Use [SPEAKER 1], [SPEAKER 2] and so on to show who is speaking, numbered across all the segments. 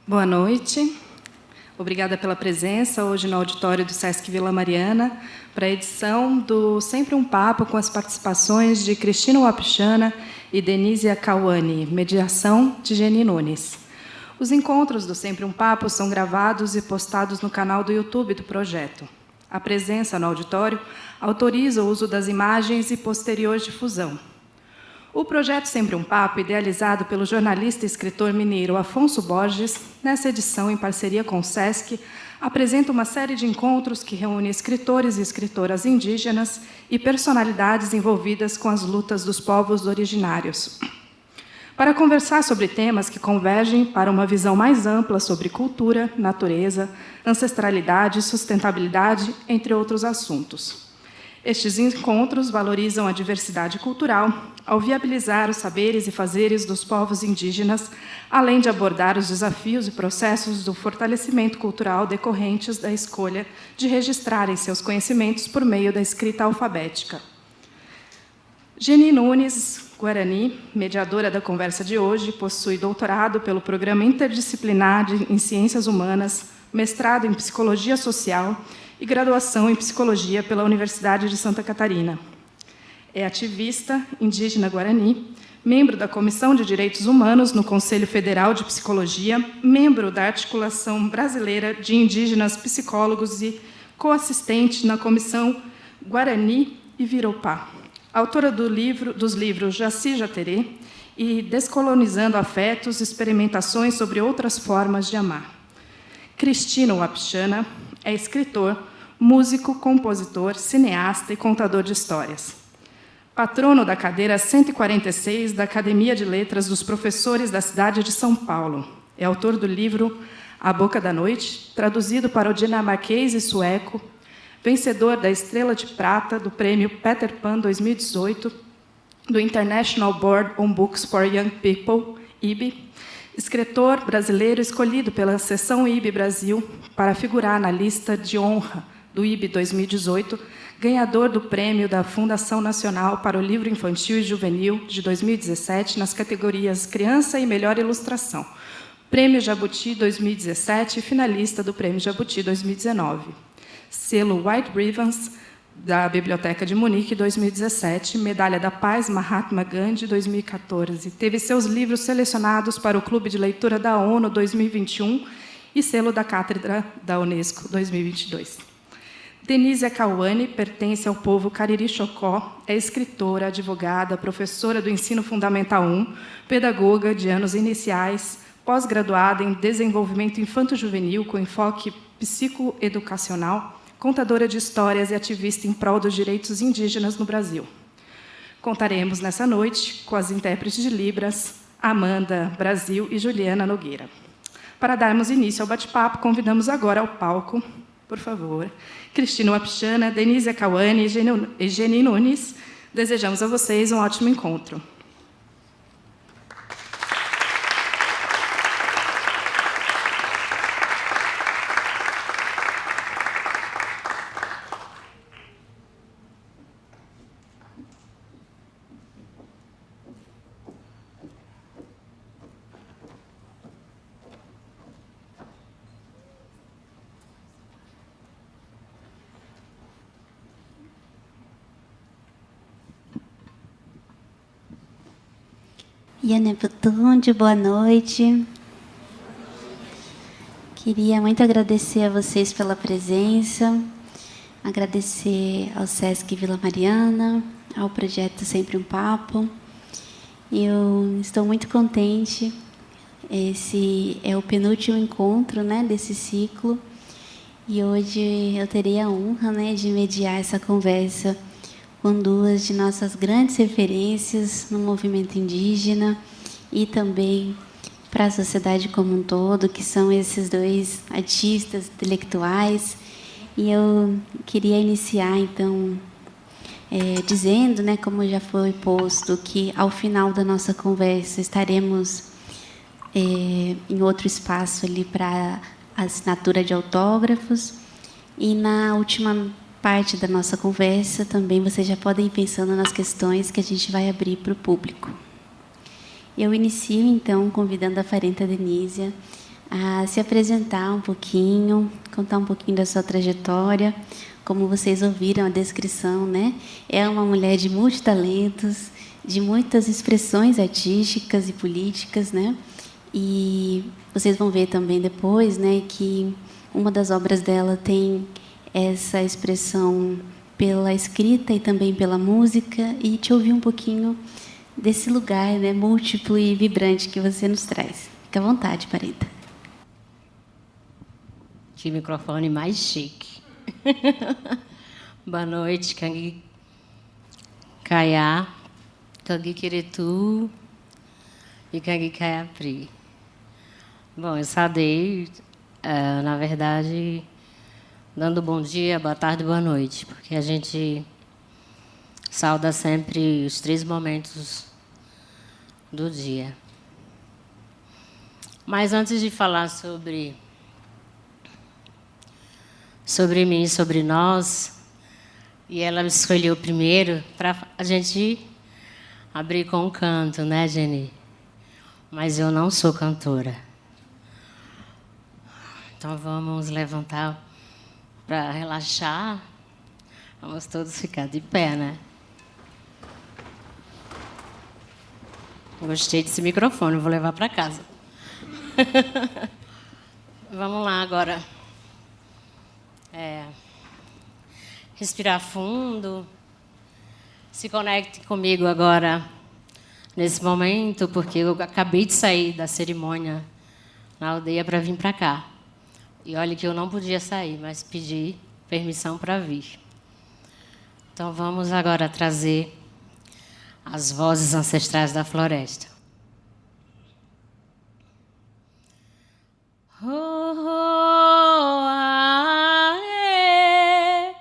[SPEAKER 1] Boa noite. Obrigada pela presença hoje no auditório do Sesc Vila Mariana para a edição do Sempre um Papo com as participações de Cristina Wapichana e Denise Akawane, mediação de Geni Nunes. Os encontros do Sempre um Papo são gravados e postados no canal do YouTube do projeto. A presença no auditório autoriza o uso das imagens e posterior difusão. O projeto Sempre um Papo, idealizado pelo jornalista e escritor mineiro Afonso Borges, nessa edição, em parceria com o SESC, apresenta uma série de encontros que reúne escritores e escritoras indígenas e personalidades envolvidas com as lutas dos povos originários, para conversar sobre temas que convergem para uma visão mais ampla sobre cultura, natureza, ancestralidade e sustentabilidade, entre outros assuntos. Estes encontros valorizam a diversidade cultural, ao viabilizar os saberes e fazeres dos povos indígenas, além de abordar os desafios e processos do fortalecimento cultural decorrentes da escolha de registrarem seus conhecimentos por meio da escrita alfabética. Geni Nunes Guarani, mediadora da conversa de hoje, possui doutorado pelo Programa Interdisciplinar em Ciências Humanas, mestrado em Psicologia Social e graduação em Psicologia pela Universidade de Santa Catarina. É ativista indígena guarani, membro da Comissão de Direitos Humanos no Conselho Federal de Psicologia, membro da Articulação Brasileira de Indígenas Psicólogos e coassistente na Comissão Guarani e Viropá. Autora dos livros Jaci Jaterê e Descolonizando Afetos, Experimentações sobre Outras Formas de Amar. Cristina Wapichana é escritor, músico, compositor, cineasta e contador de histórias. Patrono da cadeira 146 da Academia de Letras dos Professores da cidade de São Paulo. É autor do livro A Boca da Noite, traduzido para o dinamarquês e sueco, vencedor da Estrela de Prata do Prêmio Peter Pan 2018, do International Board on Books for Young People, IB, escritor brasileiro escolhido pela seção IB Brasil para figurar na lista de honra do IB 2018, ganhador do prêmio da Fundação Nacional para o Livro Infantil e Juvenil de 2017 nas categorias Criança e Melhor Ilustração, Prêmio Jabuti 2017 e finalista do Prêmio Jabuti 2019. Selo White Ribbons da Biblioteca de Munique 2017, Medalha da Paz Mahatma Gandhi 2014. Teve seus livros selecionados para o Clube de Leitura da ONU 2021 e selo da Cátedra da Unesco 2022. Denise Akawane pertence ao povo Cariri-Chocó, é escritora, advogada, professora do Ensino Fundamental 1, pedagoga de anos iniciais, pós-graduada em Desenvolvimento Infanto-Juvenil com enfoque psicoeducacional, contadora de histórias e ativista em prol dos direitos indígenas no Brasil. Contaremos nessa noite com as intérpretes de Libras, Amanda Brasil e Juliana Nogueira. Para darmos início ao bate-papo, convidamos agora ao palco, por favor, Cristina Wapichana, Denise Akawane e Geni Nunes. Desejamos a vocês um ótimo encontro.
[SPEAKER 2] Yaneputunde, boa noite. Queria muito agradecer a vocês pela presença, agradecer ao Sesc Vila Mariana, ao projeto Sempre um Papo. Eu estou muito contente. Esse é o penúltimo encontro, desse ciclo. E hoje eu terei a honra, de mediar essa conversa com duas de nossas grandes referências no movimento indígena e também para a sociedade como um todo, que são esses dois artistas intelectuais. E eu queria iniciar, então, dizendo, como já foi posto, que ao final da nossa conversa estaremos em outro espaço ali para assinatura de autógrafos. E na última parte da nossa conversa também vocês já podem ir pensando nas questões que a gente vai abrir para o público. Eu inicio, então, convidando a Farenta Denísia a se apresentar um pouquinho, contar um pouquinho da sua trajetória. Como vocês ouviram a descrição, né? É uma mulher de multitalentos, de muitas expressões artísticas e políticas, né? E vocês vão ver também depois, né, que uma das obras dela tem essa expressão pela escrita e também pela música, e te ouvir um pouquinho desse lugar, né, múltiplo e vibrante que você nos traz. Fica à vontade, Parenta.
[SPEAKER 3] Que microfone mais chique. Boa noite, Kangi Kaya, Kangi Kiretu e Kangi Kaya Pri. Bom, eu saudei, na verdade, dando bom dia, boa tarde, boa noite, porque a gente sauda sempre os 3 momentos do dia. Mas antes de falar sobre mim, sobre nós, e ela me escolheu primeiro para a gente abrir com um canto, né, Jenny? Mas eu não sou cantora. Então vamos levantar para relaxar. Vamos todos ficar de pé, né? Gostei desse microfone, vou levar para casa. Vamos lá agora. Respirar fundo. Se conecte comigo agora, nesse momento, porque eu acabei de sair da cerimônia na aldeia para vir para cá. E olha que eu não podia sair, mas pedi permissão para vir. Então vamos agora trazer as vozes ancestrais da floresta. Oh, oh, ah, eh,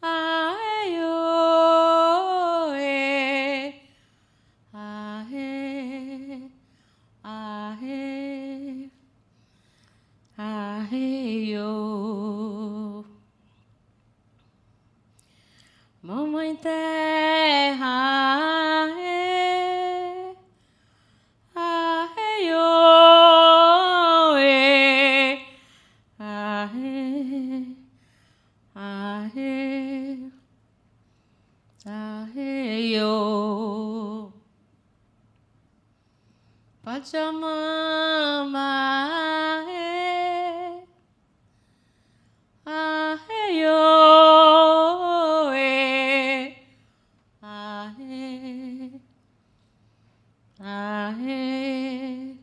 [SPEAKER 3] ah, eh, oh, eh, ah, eh, ah, eh, ah, eh, oh. Mamãe terra, ah, eh, oh, eh, ah, eh, ah, eh, ah, eh, oh. Pachamama, ah, eh, oh, eh, ah, eh, ah, eh,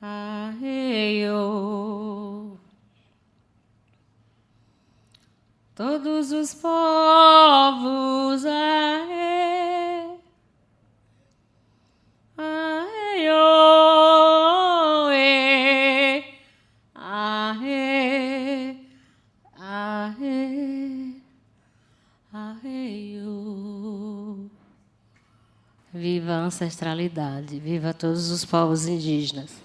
[SPEAKER 3] ah, eh, oh. Todos os povos, ah, eh, ah, eh, oh, eh, ah, eh, ah, eh, ah, eh, oh. Viva a ancestralidade, viva todos os povos indígenas.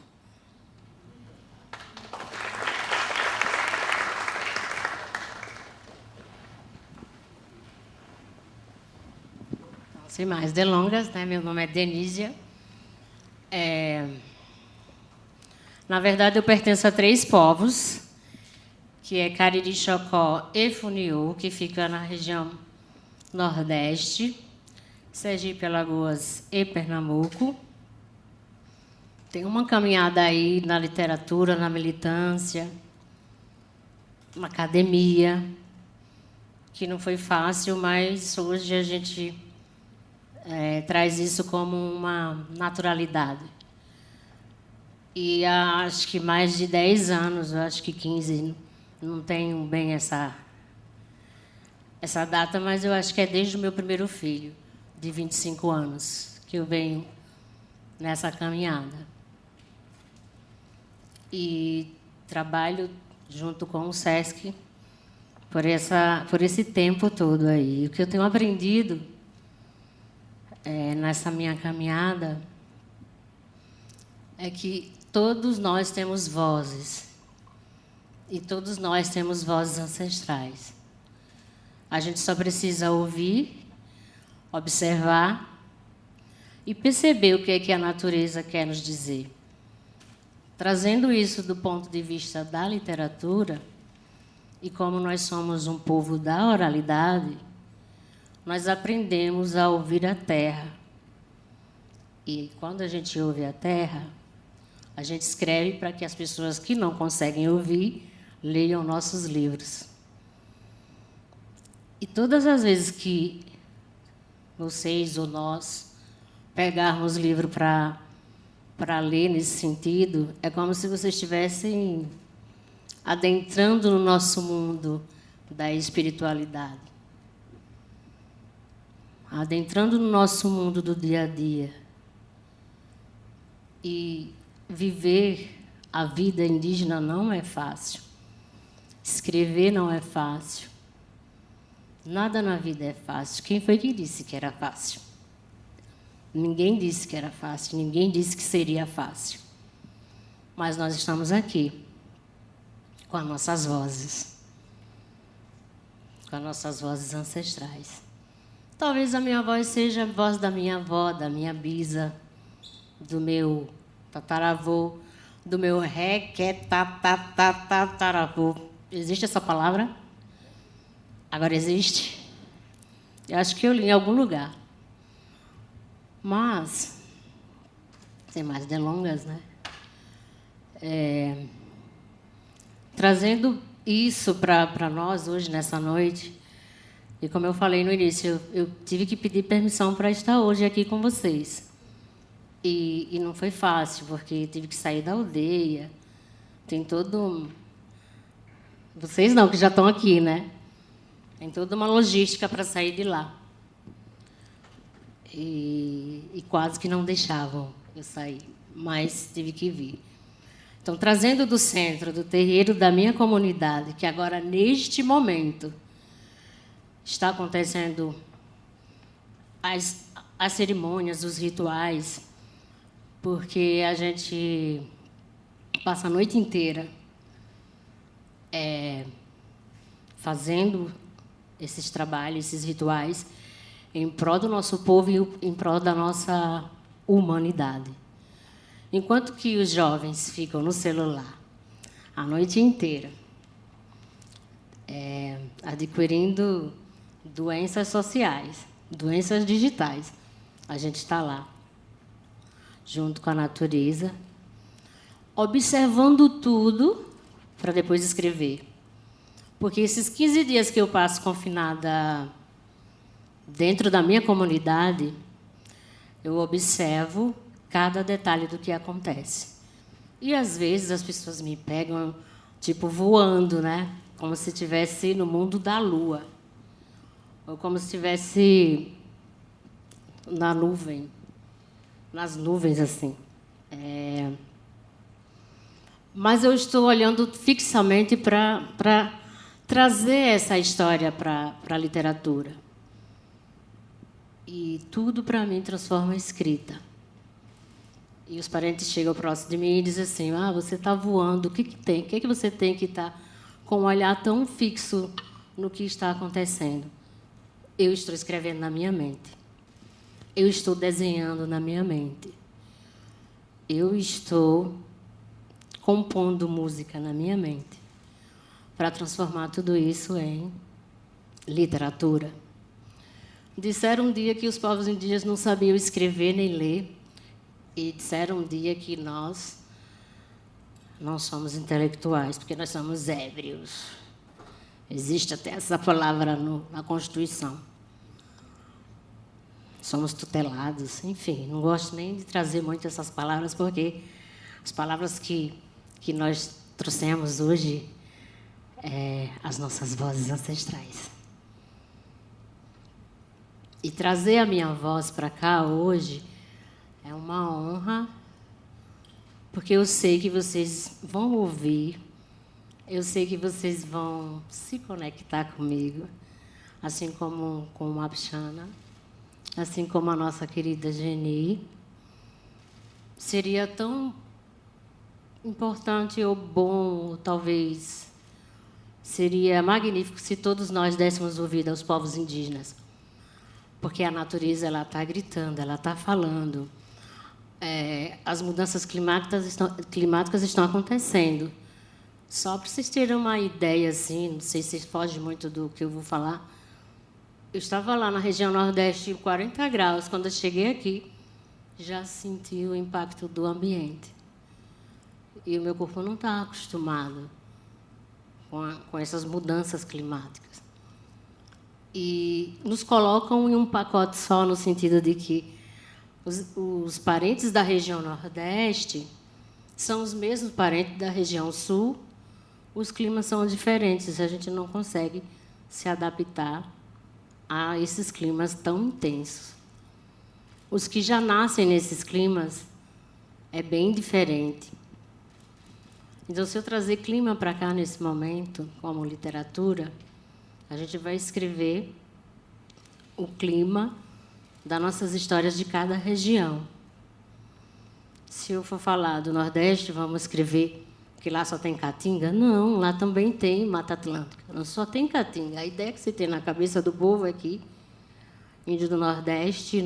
[SPEAKER 3] Sem mais delongas, né? Meu nome é Denísia. Na verdade, eu pertenço a 3 povos, que é Cariri, Chocó e Funiú, que fica na região Nordeste, Sergipe, Alagoas e Pernambuco. Tem uma caminhada aí na literatura, na militância, na academia, que não foi fácil, mas hoje a gente traz isso como uma naturalidade. E acho que mais de 10 anos, acho que 15, não tenho bem essa data, mas eu acho que é desde o meu primeiro filho, de 25 anos, que eu venho nessa caminhada. E trabalho junto com o SESC por esse tempo todo aí. O que eu tenho aprendido nessa minha caminhada é que todos nós temos vozes. E todos nós temos vozes ancestrais. A gente só precisa ouvir, observar e perceber o que é que a natureza quer nos dizer. trazendo isso do ponto de vista da literatura, e como nós somos um povo da oralidade, nós aprendemos a ouvir a terra. E quando a gente ouve a terra, a gente escreve para que as pessoas que não conseguem ouvir leiam nossos livros. E todas as vezes que vocês ou nós pegarmos livro para ler nesse sentido, é como se vocês estivessem adentrando no nosso mundo da espiritualidade, adentrando no nosso mundo do dia a dia. E viver a vida indígena não é fácil. Escrever não é fácil. Nada na vida é fácil. Quem foi que disse que era fácil? Ninguém disse que era fácil, ninguém disse que seria fácil. Mas nós estamos aqui, com as nossas vozes, com as nossas vozes ancestrais. Talvez a minha voz seja a voz da minha avó, da minha bisa, do meu tataravô, do meu requetataravô. Existe essa palavra? Agora existe? Eu acho que eu li em algum lugar. Mas, sem mais delongas, né? Trazendo isso para nós hoje, nessa noite, e como eu falei no início, eu tive que pedir permissão para estar hoje aqui com vocês. E não foi fácil, porque tive que sair da aldeia. Tem todo... Vocês não, que já estão aqui, né? Tem toda uma logística para sair de lá. E quase que não deixavam eu sair, mas tive que vir. Então, trazendo do centro, do terreiro da minha comunidade, que agora, neste momento, está acontecendo as cerimônias, os rituais, porque a gente passa a noite inteira fazendo esses trabalhos, esses rituais, em prol do nosso povo e em prol da nossa humanidade. Enquanto que os jovens ficam no celular a noite inteira, adquirindo doenças sociais, doenças digitais, a gente está lá, junto com a natureza, observando tudo para depois escrever. Porque esses 15 dias que eu passo confinada dentro da minha comunidade, eu observo cada detalhe do que acontece. E, às vezes, as pessoas me pegam, tipo, voando, né? Como se estivesse no mundo da lua. Ou como se estivesse na nuvem. Nas nuvens, assim. Mas eu estou olhando fixamente para trazer essa história para a literatura. E tudo, para mim, transforma em escrita. E os parentes chegam próximo de mim e dizem assim, você está voando, o que tem? O que você tem que estar com um olhar tão fixo no que está acontecendo? Eu estou escrevendo na minha mente. Eu estou desenhando na minha mente. Eu estou compondo música na minha mente para transformar tudo isso em literatura. Disseram um dia que os povos indígenas não sabiam escrever nem ler, e disseram um dia que nós não somos intelectuais, porque nós somos ébrios. Existe até essa palavra na Constituição. Somos tutelados, enfim, não gosto nem de trazer muito essas palavras, porque as palavras que nós trouxemos hoje as nossas vozes ancestrais. E trazer a minha voz para cá hoje é uma honra, porque eu sei que vocês vão ouvir, eu sei que vocês vão se conectar comigo, assim como com o Abshana, assim como a nossa querida Geni. Seria tão importante ou bom, ou talvez seria magnífico se todos nós dessemos ouvido aos povos indígenas, porque a natureza ela está gritando, ela está falando. as mudanças climáticas estão acontecendo. Só para vocês terem uma ideia, assim, não sei se foge muito do que eu vou falar, eu estava lá na região Nordeste, 40 graus. Quando eu cheguei aqui, já senti o impacto do ambiente. E o meu corpo não está acostumado com essas mudanças climáticas. E nos colocam em um pacote só, no sentido de que os parentes da região Nordeste são os mesmos parentes da região Sul. Os climas são diferentes, a gente não consegue se adaptar a esses climas tão intensos. Os que já nascem nesses climas é bem diferente. Então, se eu trazer clima para cá nesse momento, como literatura, a gente vai escrever o clima das nossas histórias de cada região. Se eu for falar do Nordeste, vamos escrever que lá só tem caatinga? Não, lá também tem Mata Atlântica. Não só tem caatinga. A ideia que você tem na cabeça do povo é que índio do Nordeste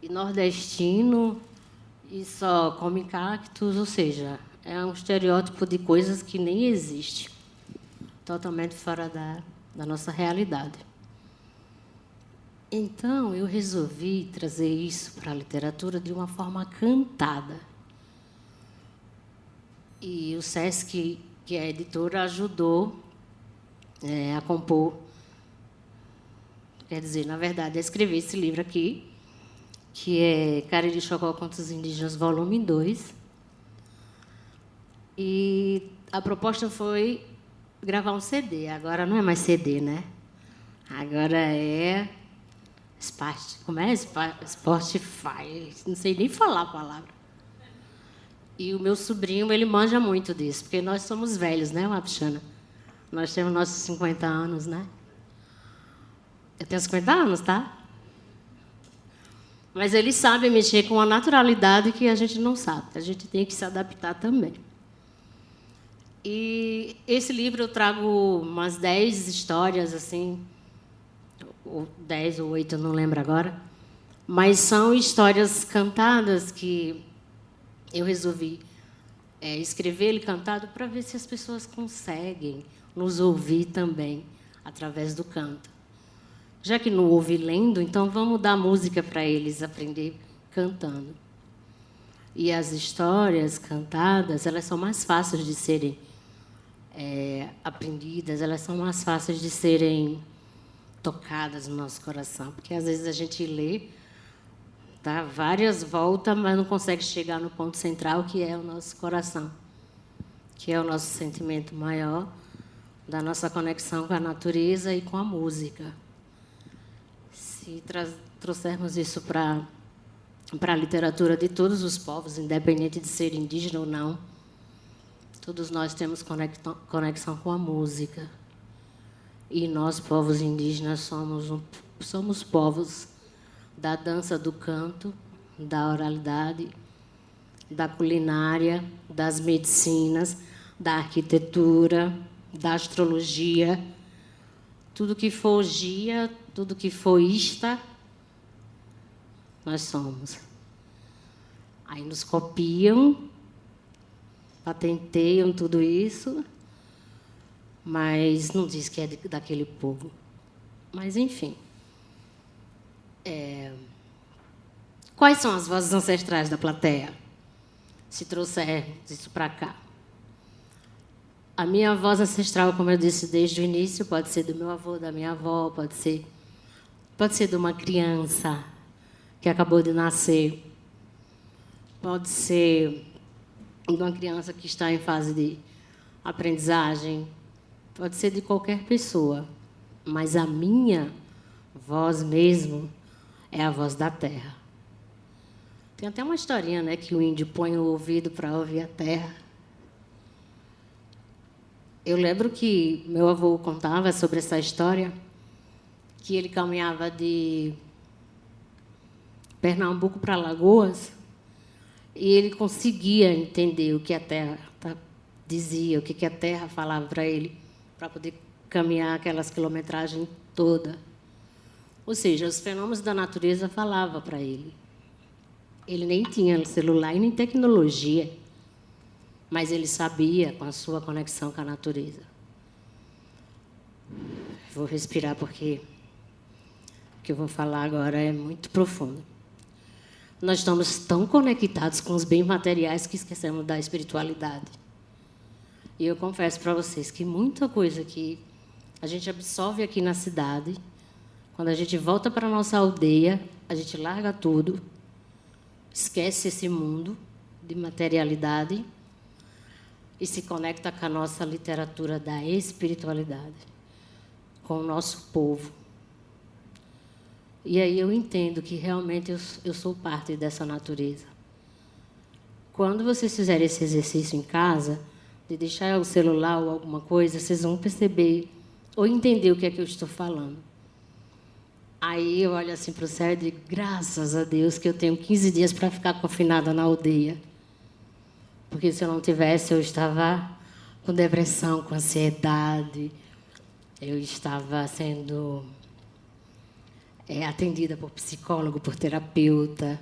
[SPEAKER 3] e nordestino e só come cactos, ou seja, é um estereótipo de coisas que nem existe, totalmente fora da nossa realidade. Então, eu resolvi trazer isso para a literatura de uma forma cantada. E o SESC, que é a editora, ajudou a compor, quer dizer, na verdade, a escrever esse livro aqui, que é Cariri Chocó Contos Indígenas, volume 2. E a proposta foi gravar um CD. Agora não é mais CD, né? Agora é como é? Spotify. Não sei nem falar a palavra. E o meu sobrinho, ele manja muito disso, porque nós somos velhos, né, Wapichana? Nós temos nossos 50 anos, né? Eu tenho 50 anos, tá? Mas ele sabe mexer com uma naturalidade que a gente não sabe. A gente tem que se adaptar também. E esse livro eu trago umas 10 histórias, assim, ou 10 ou 8, eu não lembro agora, mas são histórias cantadas que eu resolvi escrever ele cantado para ver se as pessoas conseguem nos ouvir também através do canto. Já que não ouve lendo, então vamos dar música para eles aprender cantando. E as histórias cantadas, elas são mais fáceis de serem aprendidas, elas são mais fáceis de serem tocadas no nosso coração, porque às vezes a gente lê, dá várias voltas, mas não consegue chegar no ponto central, que é o nosso coração, que é o nosso sentimento maior da nossa conexão com a natureza e com a música. Se trouxermos isso para a literatura de todos os povos, independente de ser indígena ou não, todos nós temos conexão com a música. E nós, povos indígenas, somos povos da dança, do canto, da oralidade, da culinária, das medicinas, da arquitetura, da astrologia. Tudo que for gia, tudo que for ista, nós somos. Aí nos copiam, patenteiam tudo isso, mas não diz que é daquele povo. Mas, enfim. Quais são as vozes ancestrais da plateia? Se trouxer isso para cá. A minha voz ancestral, como eu disse desde o início, pode ser do meu avô, da minha avó, pode ser de uma criança que acabou de nascer, pode ser de uma criança que está em fase de aprendizagem, pode ser de qualquer pessoa, mas a minha voz mesmo é a voz da terra. Tem até uma historinha, né, que o índio põe o ouvido para ouvir a terra. Eu lembro que meu avô contava sobre essa história, que ele caminhava de Pernambuco para Alagoas e ele conseguia entender o que a terra dizia, o que a terra falava para ele, para poder caminhar aquelas quilometragens toda. Ou seja, os fenômenos da natureza falavam para ele. Ele nem tinha celular e nem tecnologia, mas ele sabia com a sua conexão com a natureza. Vou respirar porque o que eu vou falar agora é muito profundo. Nós estamos tão conectados com os bens materiais que esquecemos da espiritualidade. E eu confesso para vocês que muita coisa que a gente absorve aqui na cidade, quando a gente volta para a nossa aldeia, a gente larga tudo, esquece esse mundo de materialidade e se conecta com a nossa literatura da espiritualidade, com o nosso povo. E aí eu entendo que realmente eu sou parte dessa natureza. Quando vocês fizerem esse exercício em casa, de deixar o celular ou alguma coisa, vocês vão perceber ou entender o que é que eu estou falando. Aí eu olho assim para o céu e digo, graças a Deus que eu tenho 15 dias para ficar confinada na aldeia. Porque se eu não tivesse, eu estava com depressão, com ansiedade, eu estava sendo atendida por psicólogo, por terapeuta.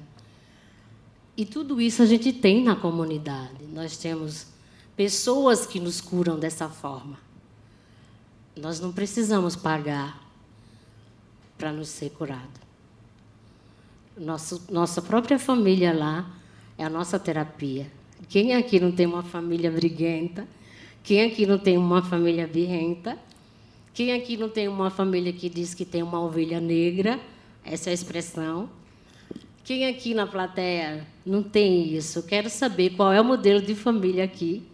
[SPEAKER 3] E tudo isso a gente tem na comunidade. Nós temos pessoas que nos curam dessa forma. Nós não precisamos pagar para nos ser curado. Nossa própria família lá é a nossa terapia. Quem aqui não tem uma família briguenta? Quem aqui não tem uma família birrenta? Quem aqui não tem uma família que diz que tem uma ovelha negra? Essa é a expressão. Quem aqui na plateia não tem isso? Eu quero saber qual é o modelo de família aqui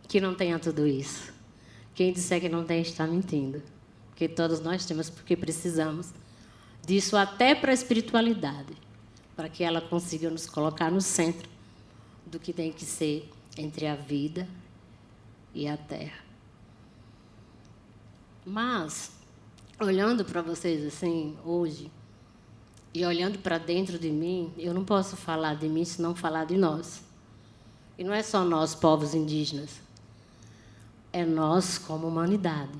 [SPEAKER 3] que não tenha tudo isso. Quem disser que não tem está mentindo. Porque todos nós temos, porque precisamos disso até para a espiritualidade, para que ela consiga nos colocar no centro do que tem que ser entre a vida e a terra. Mas, olhando para vocês assim, hoje, e olhando para dentro de mim, eu não posso falar de mim se não falar de nós. E não é só nós, povos indígenas. É nós como humanidade.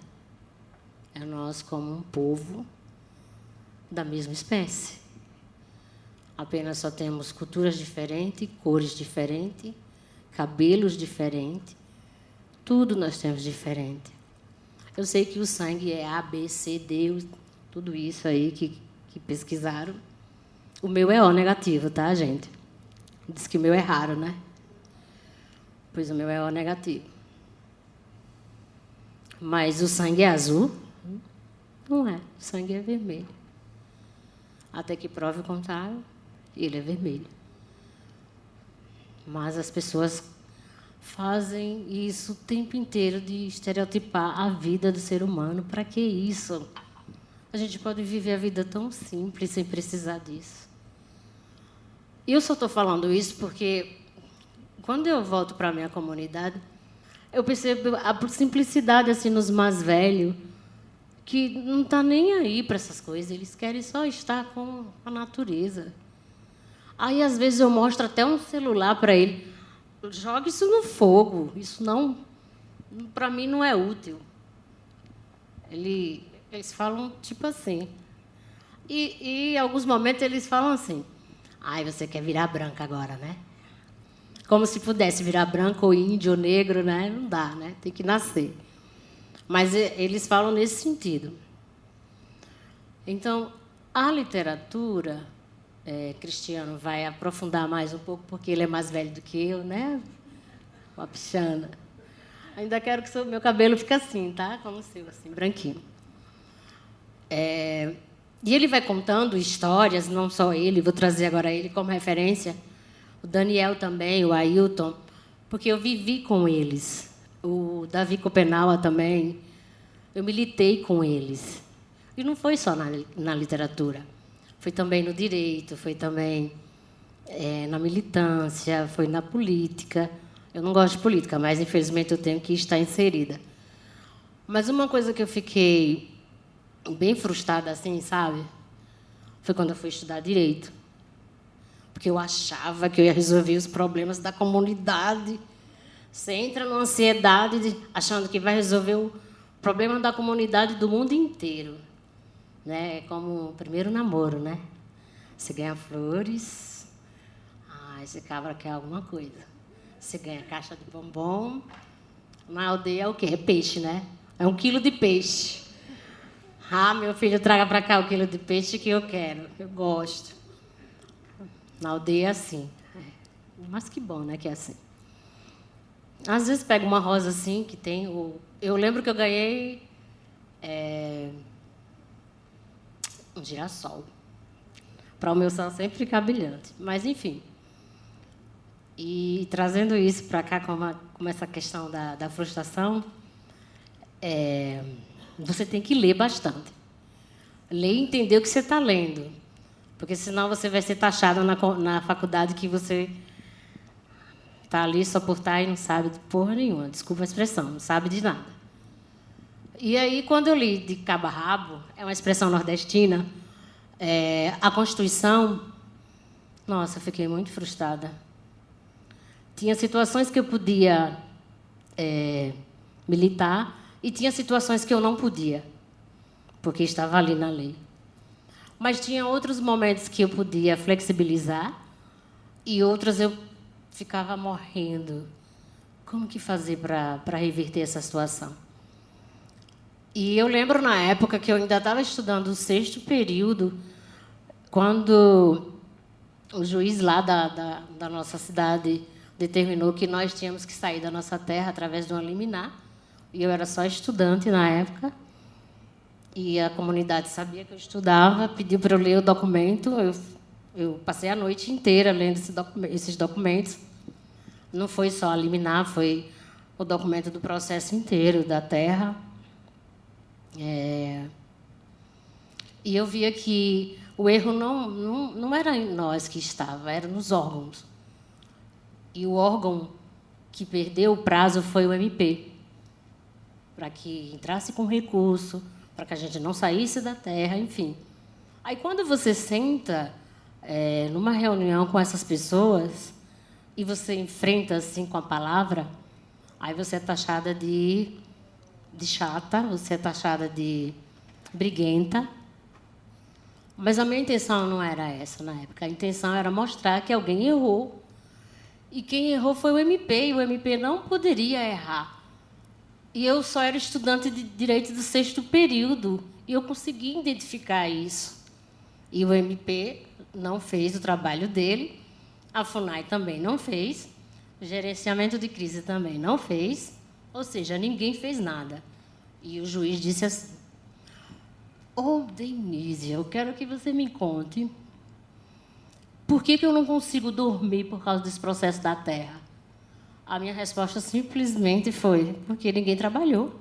[SPEAKER 3] É nós como um povo da mesma espécie. Apenas só temos culturas diferentes, cores diferentes, cabelos diferentes. Tudo nós temos diferente. Eu sei que o sangue é A, B, C, D, tudo isso aí que pesquisaram. O meu é O negativo, tá, gente? Diz que o meu é raro, né? Pois o meu é O negativo. Mas o sangue é azul? Não é. O sangue é vermelho. Até que prove o contrário, ele é vermelho. Mas as pessoas fazem isso o tempo inteiro de estereotipar a vida do ser humano. Para que isso? A gente pode viver a vida tão simples sem precisar disso. E eu só estou falando isso porque, quando eu volto para a minha comunidade, eu percebo a simplicidade assim, nos mais velhos, que não está nem aí para essas coisas. Eles querem só estar com a natureza. Aí, às vezes, eu mostro até um celular para ele. Joga isso no fogo. Isso não, para mim, não é útil. Eles falam tipo assim. E em alguns momentos eles falam assim: ai, você quer virar branca agora, né? Como se pudesse virar branco ou índio ou negro, né? Não dá, né? Tem que nascer. Mas eles falam nesse sentido. Então, a literatura, Cristiano vai aprofundar mais um pouco, porque ele é mais velho do que eu, né? Uma pichana. Ainda quero que o meu cabelo fique assim, tá? Como o seu, assim, branquinho. E ele vai contando histórias, não só ele, vou trazer agora ele como referência, o Daniel também, o Ailton, porque eu vivi com eles. O Davi Copenaua também, eu militei com eles. E não foi só na literatura, foi também no direito, foi também na militância, foi na política. Eu não gosto de política, mas, infelizmente, eu tenho que estar inserida. Mas uma coisa que eu fiquei bem frustrada, assim, sabe? Foi quando eu fui estudar direito. Porque eu achava que eu ia resolver os problemas da comunidade. Você entra numa ansiedade achando que vai resolver o problema da comunidade do mundo inteiro. Né? É como o primeiro namoro, né? Você ganha flores, esse cabra quer alguma coisa. Você ganha caixa de bombom. Na aldeia é o quê? É peixe, né? É 1 quilo de peixe. Ah, meu filho, traga para cá 1 quilo de peixe que eu quero. Eu gosto. Na aldeia é assim. Mas que bom, né, que é assim. Às vezes pego uma rosa assim, que tem... Eu lembro que eu ganhei um girassol. Para o meu sol sempre ficar brilhante. Mas, enfim. E trazendo isso para cá, como essa questão da frustração, você tem que ler bastante. Ler e entender o que você está lendo. Porque, senão, você vai ser taxado na faculdade que você está ali só por estar e não sabe de porra nenhuma. Desculpa a expressão, não sabe de nada. E aí, quando eu li de cabo a rabo, é uma expressão nordestina, a Constituição, nossa, eu fiquei muito frustrada. Tinha situações que eu podia militar e tinha situações que eu não podia, porque estava ali na lei. Mas tinha outros momentos que eu podia flexibilizar e outros eu ficava morrendo. Como que fazer para reverter essa situação? E eu lembro, na época, que eu ainda estava estudando o 6º período, quando o juiz lá da nossa cidade determinou que nós tínhamos que sair da nossa terra através de uma liminar. E eu era só estudante na época. E a comunidade sabia que eu estudava, pediu para eu ler o documento. Eu passei a noite inteira lendo esses documentos. Não foi só a liminar, foi o documento do processo inteiro da terra. E eu via que o erro não era em nós que estava, era nos órgãos. E o órgão que perdeu o prazo foi o MP, para que entrasse com recurso, para que a gente não saísse da terra, enfim. Aí, quando você senta numa reunião com essas pessoas e você enfrenta assim com a palavra, aí você é taxada de chata, você é taxada de briguenta. Mas a minha intenção não era essa na época. A intenção era mostrar que alguém errou. E quem errou foi o MP, e o MP não poderia errar. E eu só era estudante de Direito do 6º período, e eu consegui identificar isso. E o MP não fez o trabalho dele, a FUNAI também não fez, o gerenciamento de crise também não fez, ou seja, ninguém fez nada. E o juiz disse assim: "Ô, Denise, eu quero que você me conte por que eu não consigo dormir por causa desse processo da terra?" A minha resposta simplesmente foi: porque ninguém trabalhou.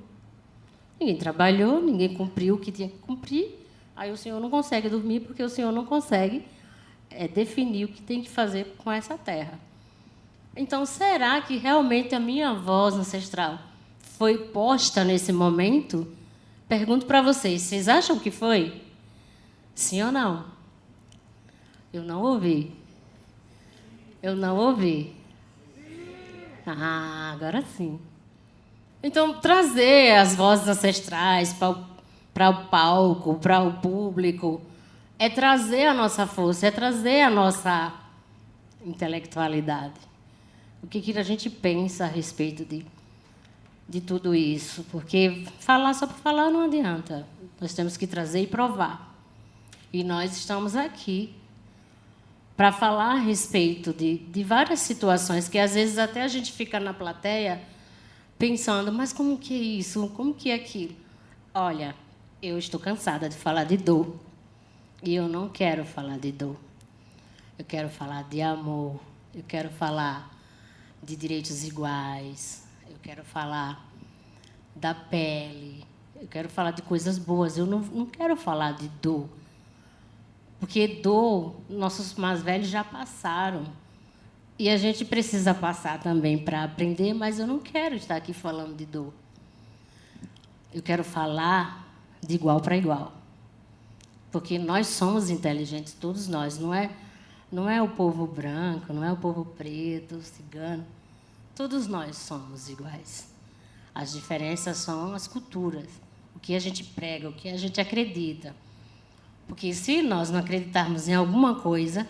[SPEAKER 3] Ninguém trabalhou, ninguém cumpriu o que tinha que cumprir. Aí o senhor não consegue dormir porque o senhor não consegue definir o que tem que fazer com essa terra. Então, será que realmente a minha voz ancestral foi posta nesse momento? Pergunto para vocês acham que foi? Sim ou não? Eu não ouvi. Eu não ouvi. Ah, agora sim. Então, trazer as vozes ancestrais para o palco, para o público, é trazer a nossa força, é trazer a nossa intelectualidade. O que a gente pensa a respeito de tudo isso. Porque falar só por falar não adianta. Nós temos que trazer e provar. E nós estamos aqui para falar a respeito de várias situações que, às vezes, até a gente fica na plateia pensando: mas como que é isso? Como que é aquilo? Olha, eu estou cansada de falar de dor. E eu não quero falar de dor. Eu quero falar de amor. Eu quero falar de direitos iguais. Eu quero falar da pele. Eu quero falar de coisas boas. Eu não quero falar de dor. Porque dor, nossos mais velhos já passaram. E a gente precisa passar também para aprender, mas eu não quero estar aqui falando de dor. Eu quero falar de igual para igual. Porque nós somos inteligentes, todos nós. Não é o povo branco, não é o povo preto, o cigano. Todos nós somos iguais. As diferenças são as culturas, o que a gente prega, o que a gente acredita. Porque se nós não acreditarmos em alguma coisa,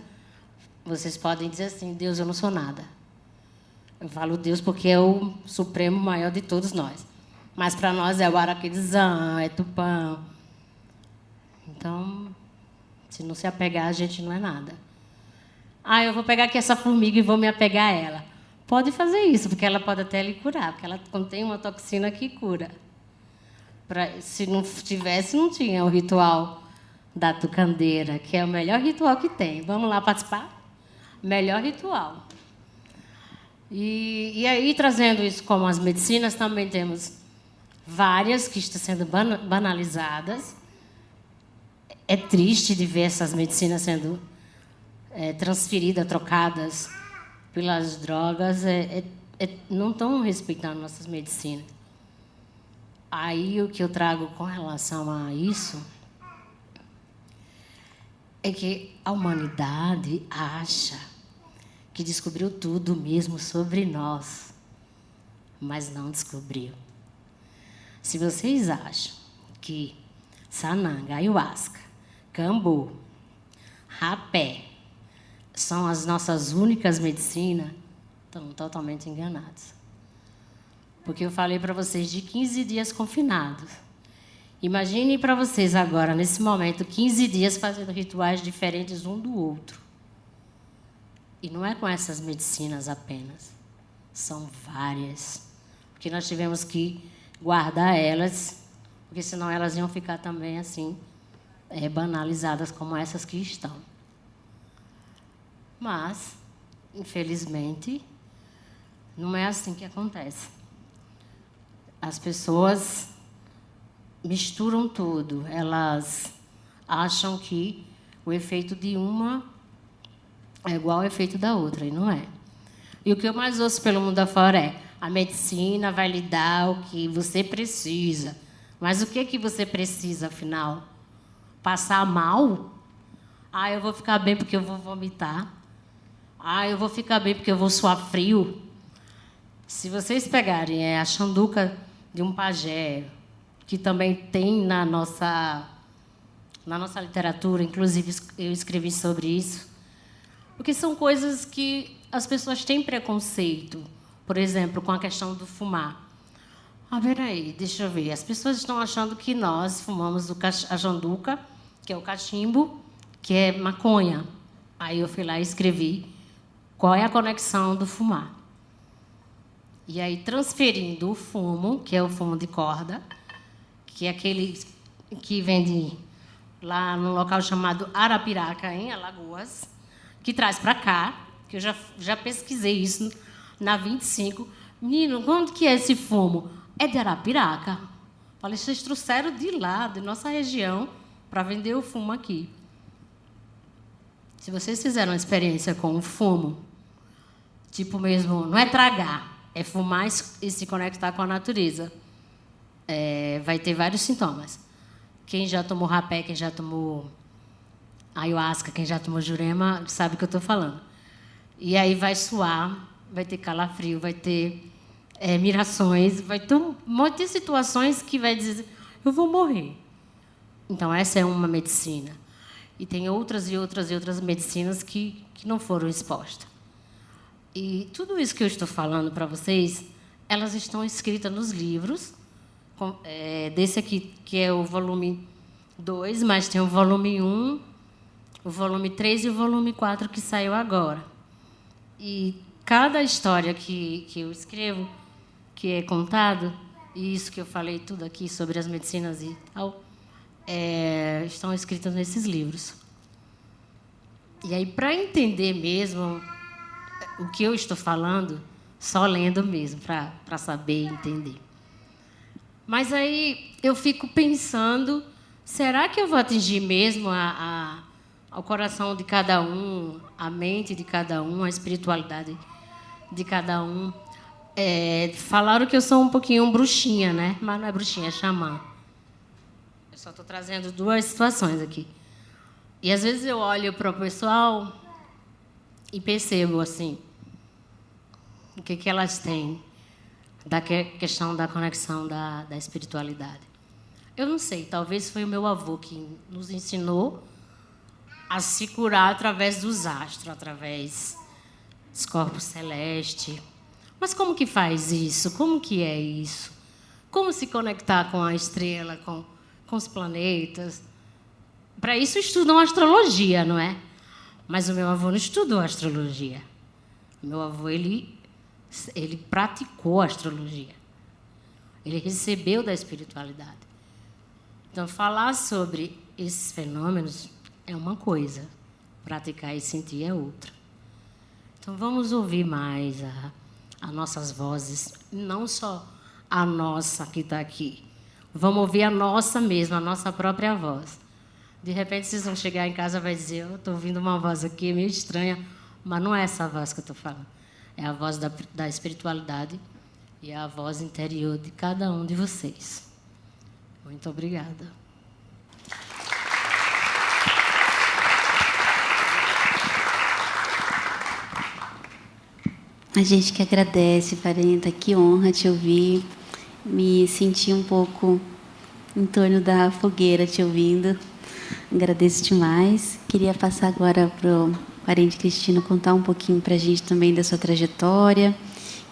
[SPEAKER 3] vocês podem dizer assim, Deus, eu não sou nada. Eu falo Deus porque é o supremo maior de todos nós. Mas para nós é o Araquedizão, é Tupã. Então, se não se apegar, a gente não é nada. Ah, eu vou pegar aqui essa formiga e vou me apegar a ela. Pode fazer isso, porque ela pode até lhe curar, porque ela contém uma toxina que cura. Se não tivesse, não tinha o ritual da tucandeira, que é o melhor ritual que tem. Vamos lá participar? Melhor ritual. E aí, trazendo isso como as medicinas, também temos várias que estão sendo banalizadas. É triste de ver essas medicinas sendo transferidas, trocadas pelas drogas. Não estão respeitando nossas medicinas. Aí, o que eu trago com relação a isso é que a humanidade acha que descobriu tudo mesmo sobre nós, mas não descobriu. Se vocês acham que sananga, ayahuasca, cambu, rapé são as nossas únicas medicinas, estão totalmente enganados. Porque eu falei para vocês de 15 dias confinados. Imagine para vocês agora, nesse momento, 15 dias fazendo rituais diferentes um do outro. E não é com essas medicinas apenas. São várias. Porque nós tivemos que guardar elas, porque senão elas iam ficar também assim, banalizadas como essas que estão. Mas, infelizmente, não é assim que acontece. As pessoas misturam tudo. Elas acham que o efeito de uma é igual ao efeito da outra, e não é. E o que eu mais ouço pelo mundo afora é: a medicina vai lhe dar o que você precisa. Mas o que você precisa, afinal? Passar mal? Ah, eu vou ficar bem porque eu vou vomitar. Ah, eu vou ficar bem porque eu vou suar frio. Se vocês pegarem a xanduca de um pajé, que também tem na nossa literatura, inclusive eu escrevi sobre isso, porque são coisas que as pessoas têm preconceito. Por exemplo, com a questão do fumar. Ah, peraí, deixa eu ver. As pessoas estão achando que nós fumamos a janduca, que é o cachimbo, que é maconha. Aí eu fui lá e escrevi qual é a conexão do fumar. E aí, transferindo o fumo, que é o fumo de corda, que é aquele que vende lá no local chamado Arapiraca, em Alagoas, que traz para cá, que eu já pesquisei isso na 25. Menino, onde que é esse fumo? É de Arapiraca. Falei, vocês trouxeram de lá, de nossa região, para vender o fumo aqui. Se vocês fizeram uma experiência com o fumo, tipo mesmo, não é tragar, é fumar e se conectar com a natureza, vai ter vários sintomas. Quem já tomou rapé, quem já tomou ayahuasca, quem já tomou jurema, sabe o que eu estou falando. E aí vai suar, vai ter calafrio, vai ter mirações, vai ter um monte de situações que vai dizer, eu vou morrer. Então, essa é uma medicina. E tem outras e outras e outras medicinas que não foram expostas. E tudo isso que eu estou falando para vocês, elas estão escritas nos livros, desse aqui, que é o volume 2, mas tem o volume 1, o volume 3 e o volume 4, que saiu agora. E cada história que eu escrevo, que é contado, e isso que eu falei tudo aqui sobre as medicinas e tal, estão escritas nesses livros. E aí, para entender mesmo o que eu estou falando, só lendo mesmo, para saber e entender. Mas aí eu fico pensando, será que eu vou atingir mesmo ao coração de cada um, a mente de cada um, a espiritualidade de cada um? Falaram que eu sou um pouquinho bruxinha, né? Mas não é bruxinha, é xamã. Eu só estou trazendo duas situações aqui. E, às vezes, eu olho para o pessoal e percebo, assim, o que elas têm da questão da conexão da espiritualidade. Eu não sei, talvez foi o meu avô que nos ensinou a se curar através dos astros, através dos corpos celestes. Mas como que faz isso? Como que é isso? Como se conectar com a estrela, com os planetas? Para isso estudam astrologia, não é? Mas o meu avô não estudou astrologia. O meu avô, ele praticou astrologia. Ele recebeu da espiritualidade. Então, falar sobre esses fenômenos é uma coisa, praticar e sentir é outra. Então, vamos ouvir mais as nossas vozes, não só a nossa que está aqui. Vamos ouvir a nossa mesma, a nossa própria voz. De repente, vocês vão chegar em casa e vai dizer, eu estou ouvindo uma voz aqui meio estranha, mas não é essa voz que eu estou falando. É a voz da espiritualidade e é a voz interior de cada um de vocês. Muito obrigada.
[SPEAKER 2] A gente que agradece, Parenta, que honra te ouvir. Me senti um pouco em torno da fogueira te ouvindo. Agradeço demais. Queria passar agora para o Parente Cristino contar um pouquinho para a gente também da sua trajetória,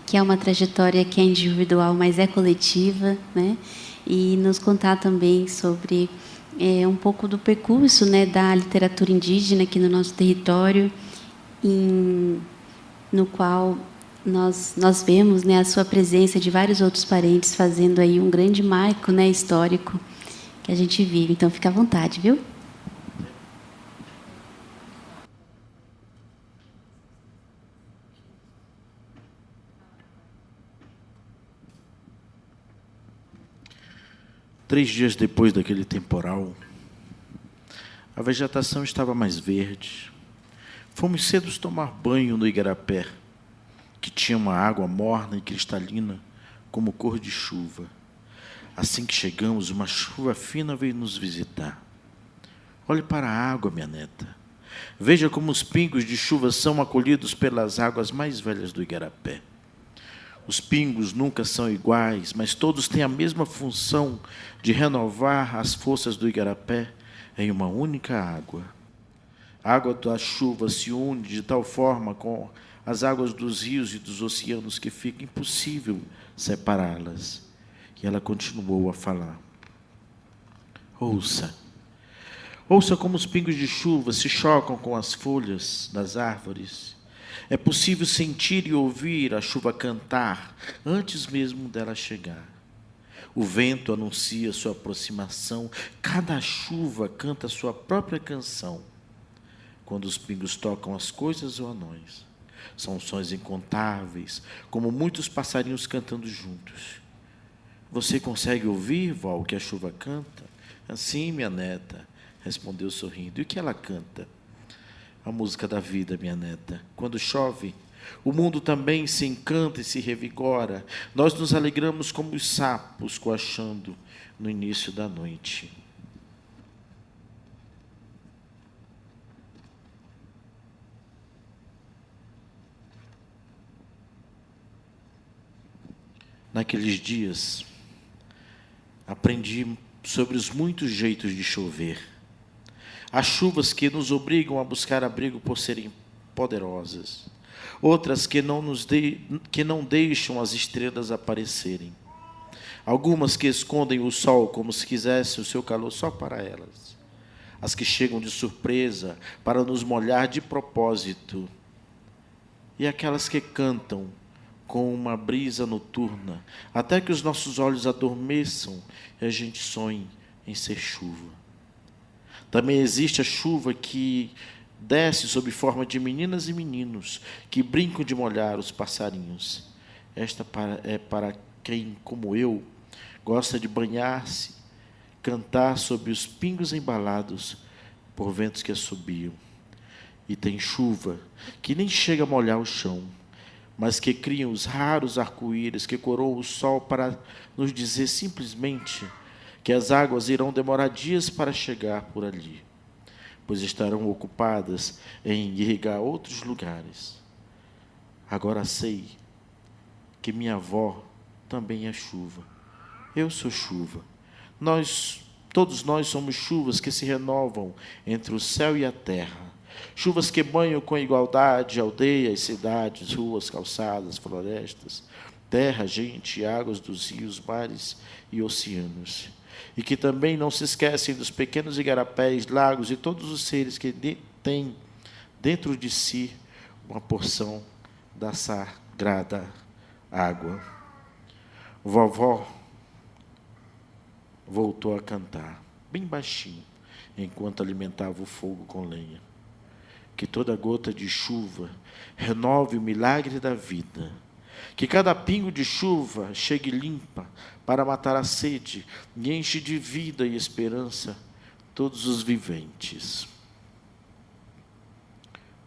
[SPEAKER 2] que é uma trajetória que é individual, mas é coletiva, né? E nos contar também sobre um pouco do percurso, né, da literatura indígena aqui no nosso território, no qual nós vemos, né, a sua presença de vários outros parentes fazendo aí um grande marco, né, histórico que a gente vive. Então, fica à vontade, viu?
[SPEAKER 4] Três dias depois daquele temporal, a vegetação estava mais verde. Fomos cedo tomar banho no igarapé, que tinha uma água morna e cristalina, como cor de chuva. Assim que chegamos, uma chuva fina veio nos visitar. Olhe para a água, minha neta. Veja como os pingos de chuva são acolhidos pelas águas mais velhas do igarapé. Os pingos nunca são iguais, mas todos têm a mesma função de renovar as forças do igarapé em uma única água. A água da chuva se une de tal forma com as águas dos rios e dos oceanos que fica impossível separá-las. E ela continuou a falar. Ouça. Ouça como os pingos de chuva se chocam com as folhas das árvores. É possível sentir e ouvir a chuva cantar antes mesmo dela chegar. O vento anuncia sua aproximação. Cada chuva canta sua própria canção. Quando os pingos tocam as coisas ou a nós, são sons incontáveis, como muitos passarinhos cantando juntos. Você consegue ouvir, vó, o que a chuva canta? Sim, minha neta, respondeu sorrindo. E o que ela canta? A música da vida, minha neta. Quando chove, o mundo também se encanta e se revigora. Nós nos alegramos como os sapos coachando no início da noite. Naqueles dias, aprendi sobre os muitos jeitos de chover. Há chuvas que nos obrigam a buscar abrigo por serem poderosas. Outras que não deixam as estrelas aparecerem. Algumas que escondem o sol como se quisesse o seu calor só para elas. As que chegam de surpresa para nos molhar de propósito. E aquelas que cantam com uma brisa noturna, até que os nossos olhos adormeçam e a gente sonhe em ser chuva. Também existe a chuva que desce sob forma de meninas e meninos que brincam de molhar os passarinhos. Esta é para quem, como eu, gosta de banhar-se, cantar sob os pingos embalados por ventos que assobiam. E tem chuva que nem chega a molhar o chão, mas que criam os raros arco-íris que coroam o sol para nos dizer simplesmente que as águas irão demorar dias para chegar por ali, pois estarão ocupadas em irrigar outros lugares. Agora sei que minha avó também é chuva. Eu sou chuva. Nós Todos nós somos chuvas que se renovam entre o céu e a terra. Chuvas que banham com igualdade aldeias, cidades, ruas, calçadas, florestas, terra, gente e águas dos rios, mares e oceanos. E que também não se esquecem dos pequenos igarapés, lagos e todos os seres que têm dentro de si uma porção da sagrada água. Vovó voltou a cantar, bem baixinho, enquanto alimentava o fogo com lenha. Que toda gota de chuva renove o milagre da vida. Que cada pingo de chuva chegue limpa para matar a sede e enche de vida e esperança todos os viventes.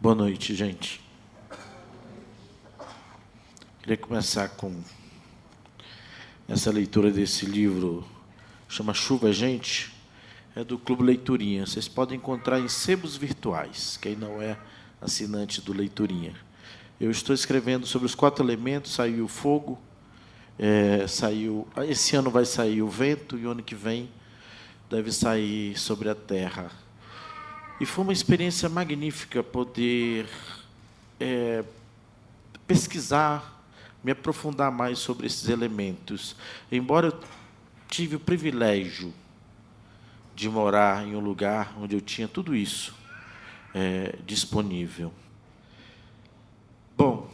[SPEAKER 4] Boa noite, gente. Queria começar com essa leitura desse livro, chama Chuva, Gente, é do Clube Leiturinha. Vocês podem encontrar em sebos virtuais, quem não é assinante do Leiturinha. Eu estou escrevendo sobre os 4 elementos, saiu o fogo, esse ano vai sair o vento, e o ano que vem deve sair sobre a terra. E foi uma experiência magnífica poder pesquisar, me aprofundar mais sobre esses elementos. Embora eu tive o privilégio de morar em um lugar onde eu tinha tudo isso disponível. Bom,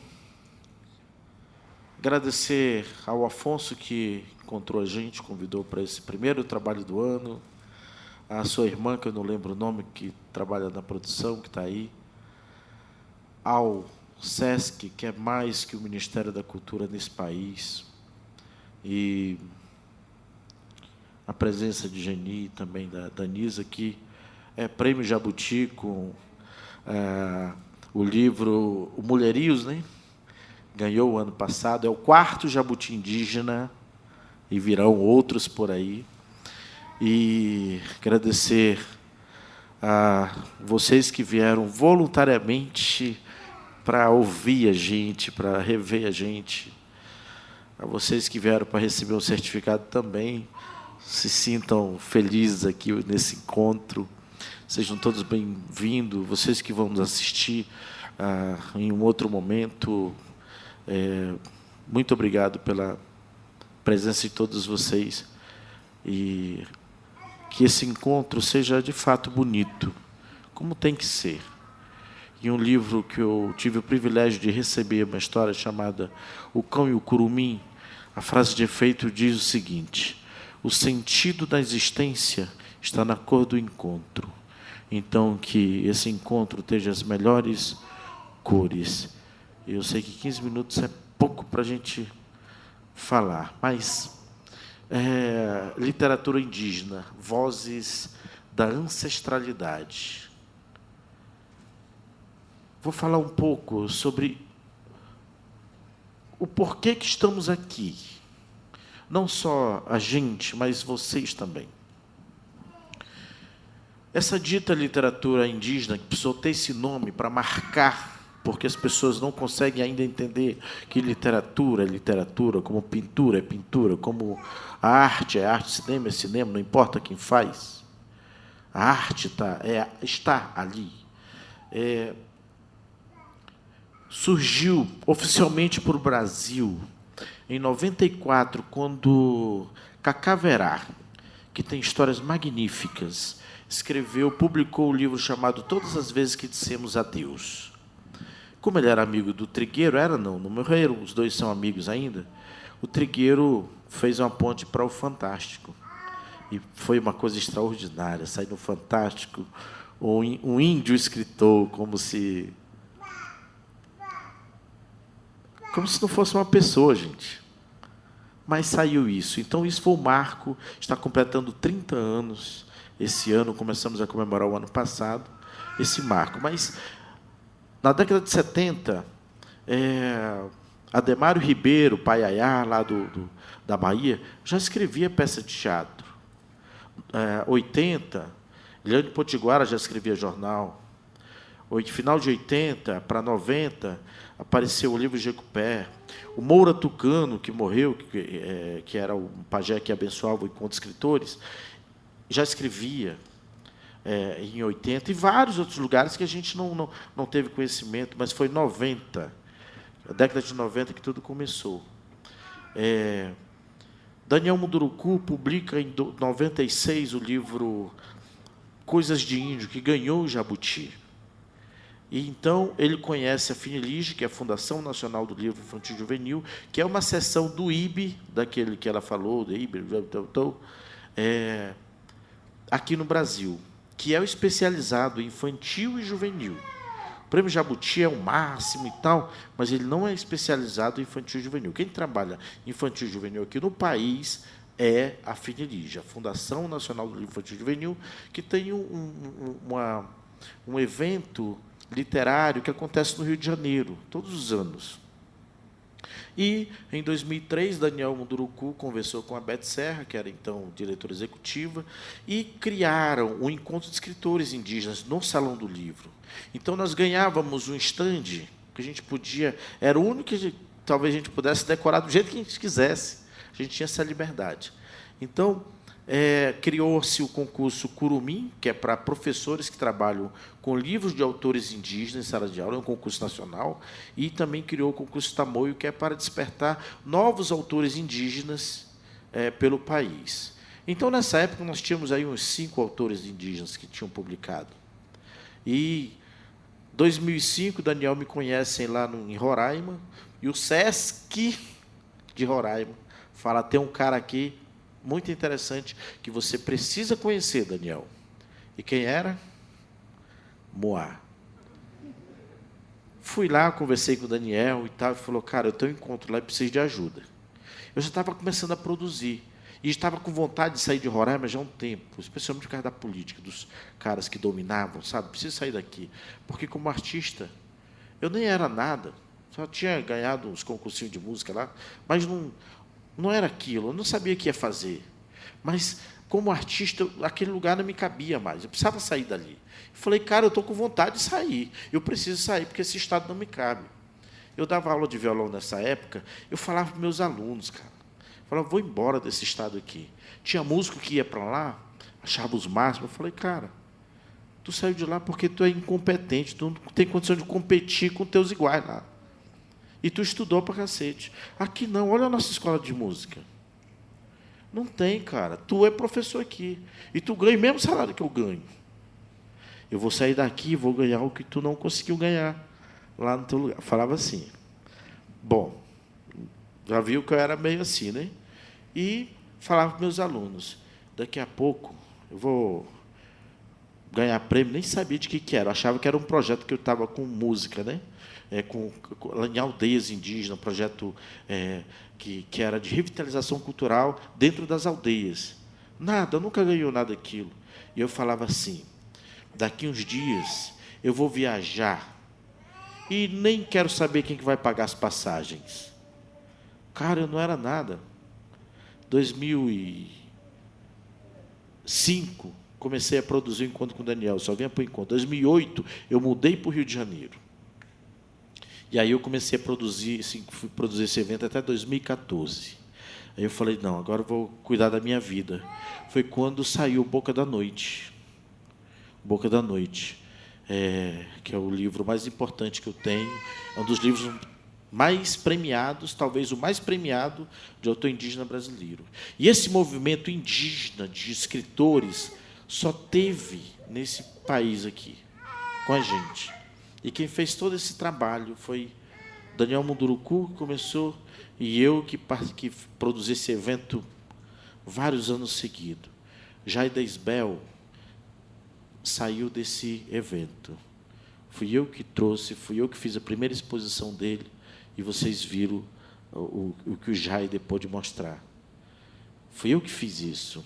[SPEAKER 4] agradecer ao Afonso que encontrou a gente, convidou para esse primeiro trabalho do ano, a sua irmã, que eu não lembro o nome, que trabalha na produção, que está aí, ao SESC, que é mais que o Ministério da Cultura nesse país, e a presença de Geni, também da Danisa, que é Prêmio Jabuti com o livro O Mulherios, né? Ganhou o ano passado, é o 4º Jabuti indígena, e virão outros por aí. E agradecer a vocês que vieram voluntariamente para ouvir a gente, para rever a gente, a vocês que vieram para receber um certificado também, se sintam felizes aqui nesse encontro, sejam todos bem-vindos, vocês que vão nos assistir em um outro momento, muito obrigado pela presença de todos vocês, e que esse encontro seja, de fato, bonito, como tem que ser. Em um livro que eu tive o privilégio de receber, uma história chamada O Cão e o Curumim, a frase de efeito diz o seguinte: o sentido da existência está na cor do encontro. Então, que esse encontro tenha as melhores cores. Eu sei que 15 minutos é pouco para a gente falar, mas literatura indígena, vozes da ancestralidade. Vou falar um pouco sobre o porquê que estamos aqui. Não só a gente, mas vocês também. Essa dita literatura indígena, que precisou ter esse nome para marcar, porque as pessoas não conseguem ainda entender que literatura é literatura, como pintura é pintura, como a arte é arte, cinema é cinema, não importa quem faz. A arte está ali. Surgiu oficialmente para o Brasil em 94, quando Cacá Verá, que tem histórias magníficas, publicou um livro chamado Todas as Vezes que Dissemos Adeus. Como ele era amigo do Trigueiro, não morreram, os dois são amigos ainda, o Trigueiro fez uma ponte para o Fantástico. E foi uma coisa extraordinária, sair no Fantástico, um índio escritor, como se não fosse uma pessoa, gente. Mas saiu isso. Então, isso foi o marco, está completando 30 anos. Esse ano, começamos a comemorar o ano passado, esse marco. Mas, na década de 70, Ademário Ribeiro, Paiaiá, lá da Bahia, já escrevia peça de teatro. 80, Leandro Potiguara já escrevia jornal. Final de 80 para 90, apareceu o livro Jecupé. O Moura Tucano, que morreu, que era o pajé que abençoava o encontro de escritores, já escrevia em 80, e vários outros lugares que a gente não teve conhecimento, mas foi 90, a década de 90 que tudo começou. Daniel Munduruku publica em 96 o livro Coisas de Índio, que ganhou o Jabuti. E então ele conhece a Finilige, que é a Fundação Nacional do Livro Infantil e Juvenil, que é uma seção do IB, daquele que ela falou, do IB, aqui no Brasil, que é o especializado em infantil e juvenil. O Prêmio Jabuti é o máximo e tal, mas ele não é especializado em infantil e juvenil. Quem trabalha em infantil e juvenil aqui no país é a Finilige, a Fundação Nacional do Livro Infantil e Juvenil, que tem um evento literário que acontece no Rio de Janeiro, todos os anos. E, em 2003, Daniel Munduruku conversou com a Beth Serra, que era, então, diretora executiva, e criaram um encontro de escritores indígenas no Salão do Livro. Então, nós ganhávamos um stand que a gente podia... Era o único que talvez a gente pudesse decorar do jeito que a gente quisesse. A gente tinha essa liberdade. Então, criou-se o concurso Curumim, que é para professores que trabalham com livros de autores indígenas em sala de aula, é um concurso nacional, e também criou o concurso Tamoio, que é para despertar novos autores indígenas pelo país. Então, nessa época, nós tínhamos aí uns 5 autores indígenas que tinham publicado. E, em 2005, Daniel me conhecem lá em Roraima, e o SESC de Roraima fala, tem um cara aqui muito interessante que você precisa conhecer, Daniel. E quem era? Moá. Fui lá, conversei com o Daniel e tal, e falou, cara, eu tenho um encontro lá e preciso de ajuda. Eu já estava começando a produzir, e estava com vontade de sair de Roraima já há um tempo, especialmente por causa da política, dos caras que dominavam, sabe? Preciso sair daqui. Porque, como artista, eu nem era nada, só tinha ganhado uns concursinhos de música lá, mas não era aquilo, eu não sabia o que ia fazer. Mas, como artista, aquele lugar não me cabia mais, eu precisava sair dali. Eu falei, cara, eu estou com vontade de sair, eu preciso sair, porque esse estado não me cabe. Eu dava aula de violão nessa época, eu falava para meus alunos, cara, eu falava, vou embora desse estado aqui. Tinha músico que ia para lá, achava os máximos, eu falei, cara, tu saiu de lá porque tu é incompetente, tu não tem condição de competir com teus iguais lá. E tu estudou pra cacete. Aqui não, olha a nossa escola de música. Não tem, cara. Tu é professor aqui. E tu ganha o mesmo salário que eu ganho. Eu vou sair daqui e vou ganhar o que tu não conseguiu ganhar lá no teu lugar. Falava assim. Bom, já viu que eu era meio assim, né? E falava para meus alunos, daqui a pouco eu vou ganhar prêmio, nem sabia de que era. Eu achava que era um projeto que eu estava com música, né? Em aldeias indígenas, um projeto que era de revitalização cultural dentro das aldeias. Nada, eu nunca ganhei nada daquilo. E eu falava assim, daqui uns dias eu vou viajar e nem quero saber quem que vai pagar as passagens. Cara, eu não era nada. 2005, comecei a produzir o Encontro com o Daniel, só vinha para o encontro. 2008, eu mudei para o Rio de Janeiro. E aí eu comecei a produzir, assim, fui produzir esse evento até 2014. Aí eu falei, não, agora eu vou cuidar da minha vida. Foi quando saiu Boca da Noite. Boca da Noite, que é o livro mais importante que eu tenho, é um dos livros mais premiados, talvez o mais premiado de autor indígena brasileiro. E esse movimento indígena de escritores só teve nesse país aqui, com a gente. E quem fez todo esse trabalho foi Daniel Munduruku, que começou, e eu que produzi esse evento vários anos seguidos. Jaida Isbel saiu desse evento. Fui eu que trouxe, fui eu que fiz a primeira exposição dele, e vocês viram o que o Jaida pôde mostrar. Fui eu que fiz isso.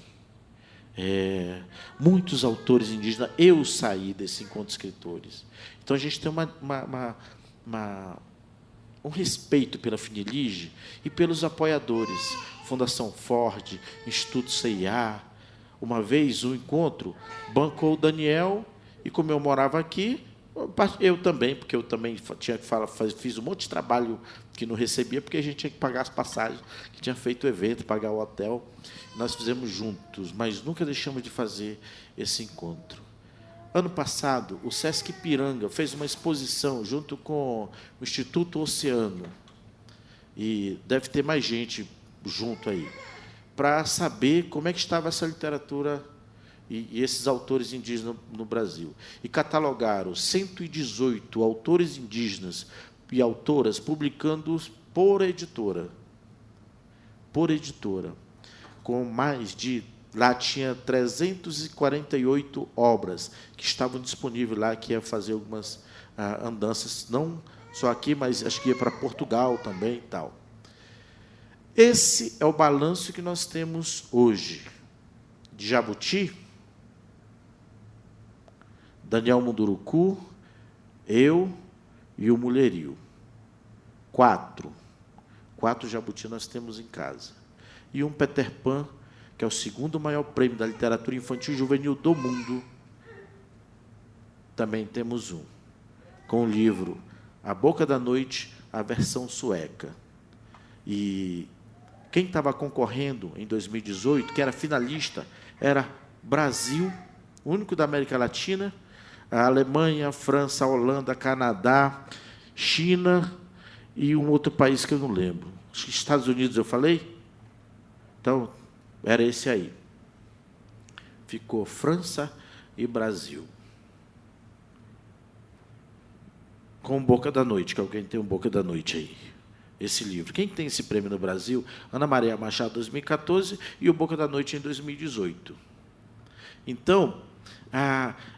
[SPEAKER 4] Muitos autores indígenas, eu saí desse encontro de escritores. Então, a gente tem um respeito pela Finilige e pelos apoiadores. Fundação Ford, Instituto CIA. Uma vez, um encontro, bancou o Daniel, e como eu morava aqui, eu também, porque eu também tinha que fiz um monte de trabalho que não recebia, porque a gente tinha que pagar as passagens, que tinha feito o evento, pagar o hotel. Nós fizemos juntos, mas nunca deixamos de fazer esse encontro. Ano passado, o Sesc Ipiranga fez uma exposição junto com o Instituto Oceano, e deve ter mais gente junto aí, para saber como é que estava essa literatura e esses autores indígenas no Brasil. E catalogaram 118 autores indígenas e autoras, publicando-os por editora. Por editora. Com mais de... Lá tinha 348 obras que estavam disponíveis lá, que ia fazer algumas andanças, não só aqui, mas acho que ia para Portugal também e tal. Esse é o balanço que nós temos hoje. De Jabuti, Daniel Munduruku, eu e o Mulherio. 4 Jabuti nós temos em casa. E um Peter Pan, que é o segundo maior prêmio da literatura infantil e juvenil do mundo. Também temos um, com o livro A Boca da Noite, a versão sueca. E quem estava concorrendo em 2018, que era finalista, era Brasil, o único da América Latina, a Alemanha, a França, a Holanda, Canadá, China e um outro país que eu não lembro. Acho que Estados Unidos eu falei? Então, era esse aí. Ficou França e Brasil. Com Boca da Noite, que alguém tem um Boca da Noite aí. Esse livro. Quem tem esse prêmio no Brasil? Ana Maria Machado, 2014, e o Boca da Noite, em 2018. Então,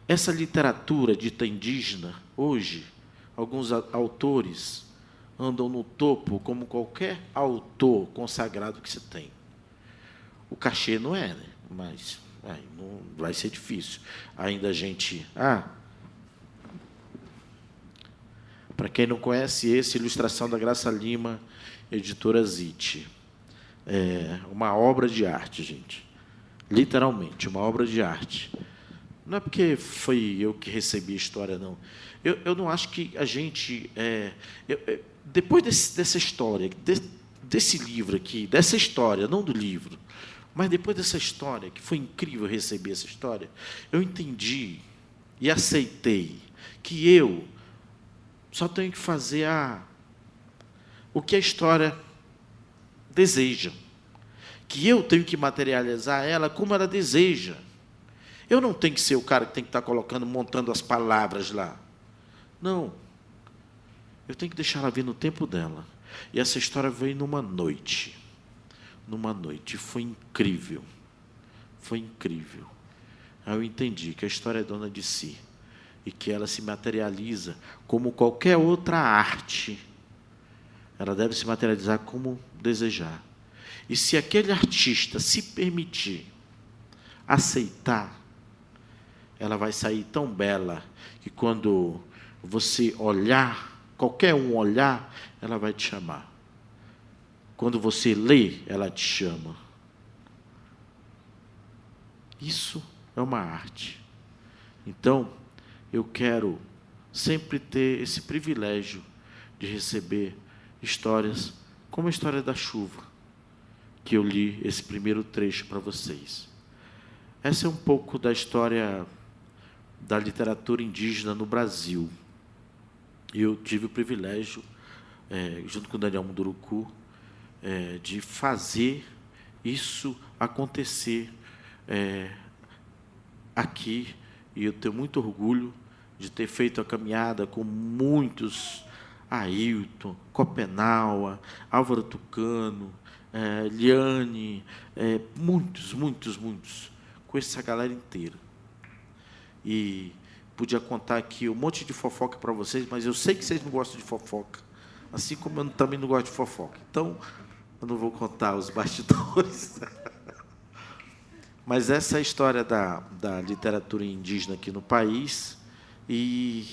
[SPEAKER 4] essa literatura dita indígena, hoje, alguns autores andam no topo, como qualquer autor consagrado que se tem. O cachê não é, né? Mas não vai ser difícil. Ainda a gente... para quem não conhece esse, ilustração da Graça Lima, editora Zite. É uma obra de arte, gente. Literalmente, uma obra de arte. Não é porque foi eu que recebi a história, não. Eu não acho que a gente... depois dessa história, desse livro aqui, dessa história, não do livro, mas depois dessa história, que foi incrível receber essa história, eu entendi e aceitei que eu só tenho que fazer o que a história deseja. Que eu tenho que materializar ela como ela deseja. Eu não tenho que ser o cara que tem que estar montando as palavras lá. Não. Eu tenho que deixar ela vir no tempo dela. E essa história veio numa noite. Numa noite. Foi incrível. Foi incrível. Aí eu entendi que a história é dona de si. E que ela se materializa como qualquer outra arte. Ela deve se materializar como desejar. E se aquele artista se permitir aceitar, ela vai sair tão bela que quando você olhar, qualquer um olhar, ela vai te chamar. Quando você lê, ela te chama. Isso é uma arte. Então, eu quero sempre ter esse privilégio de receber histórias como a história da chuva, que eu li esse primeiro trecho para vocês. Essa é um pouco da história da literatura indígena no Brasil. Eu tive o privilégio, junto com o Daniel Munduruku, de fazer isso acontecer aqui. E eu tenho muito orgulho de ter feito a caminhada com muitos, Ailton, Copenaua, Álvaro Tucano, Liane, muitos, com essa galera inteira. E podia contar aqui um monte de fofoca para vocês, mas eu sei que vocês não gostam de fofoca, assim como eu também não gosto de fofoca. Então, eu não vou contar os bastidores. Mas essa é a história da literatura indígena aqui no país. E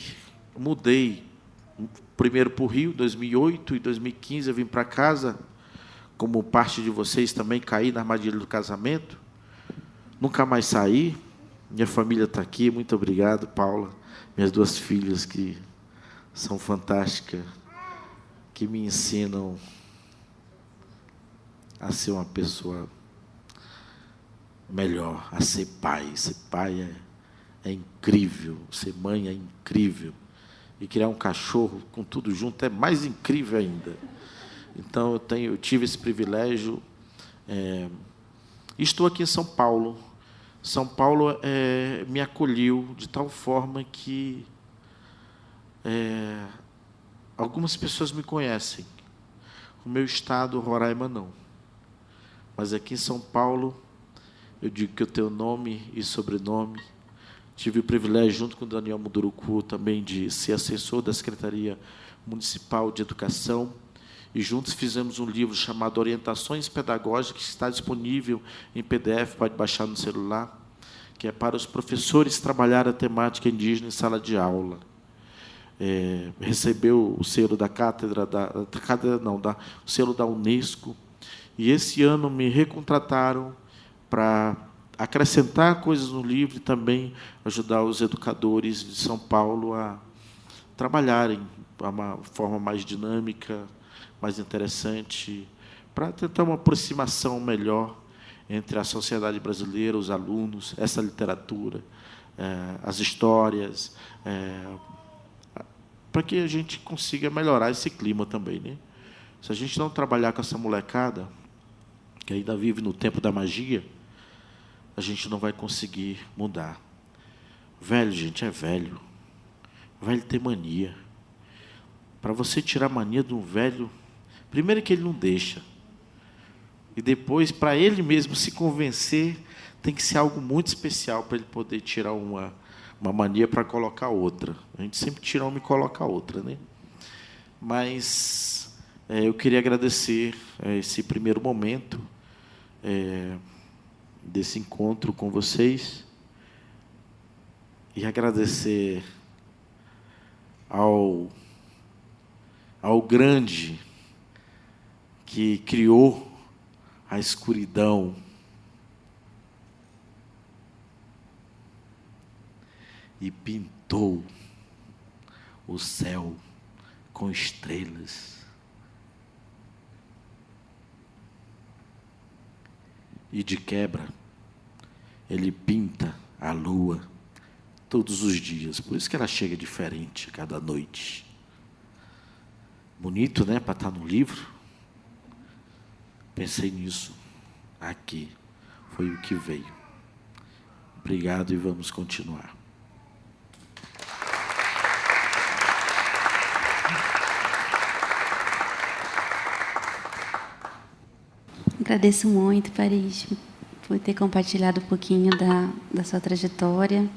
[SPEAKER 4] mudei primeiro para o Rio, 2008, e 2015 eu vim para casa, como parte de vocês também, caí na armadilha do casamento. Nunca mais saí. Minha família está aqui, muito obrigado, Paula. Minhas 2 filhas, que são fantásticas, que me ensinam a ser uma pessoa melhor, a ser pai. Ser pai é incrível, ser mãe é incrível. E criar um cachorro com tudo junto é mais incrível ainda. Então, eu tive esse privilégio. Estou aqui em São Paulo. São Paulo me acolheu de tal forma que algumas pessoas me conhecem. O meu estado, Roraima, não. Mas aqui em São Paulo, eu digo que eu tenho nome e sobrenome. Tive o privilégio, junto com o Daniel Munduruku, também de ser assessor da Secretaria Municipal de Educação. E juntos fizemos um livro chamado Orientações Pedagógicas, que está disponível em PDF, pode baixar no celular, que é para os professores trabalhar a temática indígena em sala de aula. Recebeu o selo da cátedra, o selo da Unesco. E esse ano me recontrataram para acrescentar coisas no livro e também ajudar os educadores de São Paulo a trabalharem de uma forma mais dinâmica, mais interessante, para tentar uma aproximação melhor entre a sociedade brasileira, os alunos, essa literatura, as histórias, para que a gente consiga melhorar esse clima também, né? Se a gente não trabalhar com essa molecada, que ainda vive no tempo da magia, a gente não vai conseguir mudar. Velho, gente, é velho. Velho tem mania. Para você tirar a mania de um velho, primeiro que ele não deixa. E depois, para ele mesmo se convencer, tem que ser algo muito especial para ele poder tirar uma mania para colocar outra. A gente sempre tira uma e coloca outra, né? Mas eu queria agradecer esse primeiro momento desse encontro com vocês e agradecer ao grande que criou a escuridão e pintou o céu com estrelas. E de quebra, ele pinta a lua todos os dias. Por isso que ela chega diferente cada noite. Bonito, né? Para estar no livro. Pensei nisso aqui. Foi o que veio. Obrigado e vamos continuar.
[SPEAKER 2] Agradeço muito, Paris, por ter compartilhado um pouquinho da sua trajetória.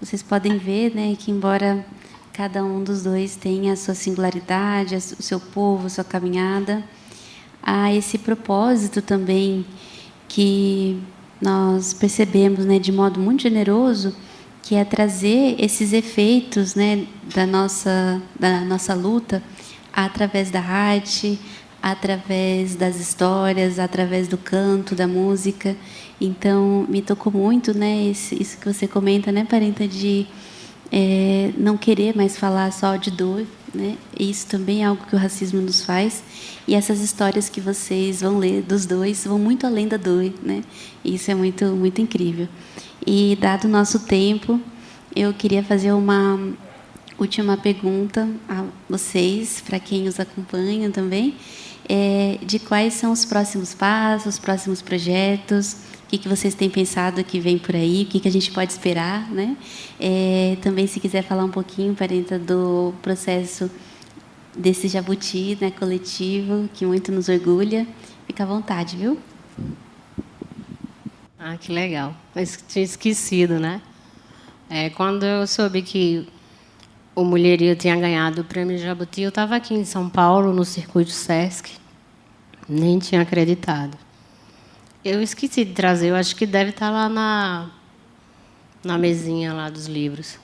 [SPEAKER 2] Vocês podem ver, né, que embora cada um dos dois tenha a sua singularidade, o seu povo, a sua caminhada, há esse propósito também que nós percebemos, né, de modo muito generoso, que é trazer esses efeitos, né, da nossa luta através da arte, através das histórias, através do canto, da música. Então, me tocou muito, né, isso que você comenta, né, Parenta, de não querer mais falar só de dor, né? Isso também é algo que o racismo nos faz. E essas histórias que vocês vão ler dos dois vão muito além da dor, né? Isso é muito, muito incrível. E, dado o nosso tempo, eu queria fazer uma última pergunta a vocês, para quem os acompanha também, de quais são os próximos passos, os próximos projetos, o que vocês têm pensado que vem por aí, o que a gente pode esperar, né? Também, se quiser falar um pouquinho, Parenta, do processo desse jabuti, né, coletivo, que muito nos orgulha, fica à vontade, viu?
[SPEAKER 3] Ah, que legal. Eu tinha esquecido, né? Quando eu soube que o Mulherio tinha ganhado o Prêmio Jabuti, eu estava aqui em São Paulo, no Circuito Sesc, nem tinha acreditado. Eu esqueci de trazer, eu acho que deve estar lá na mesinha lá dos livros.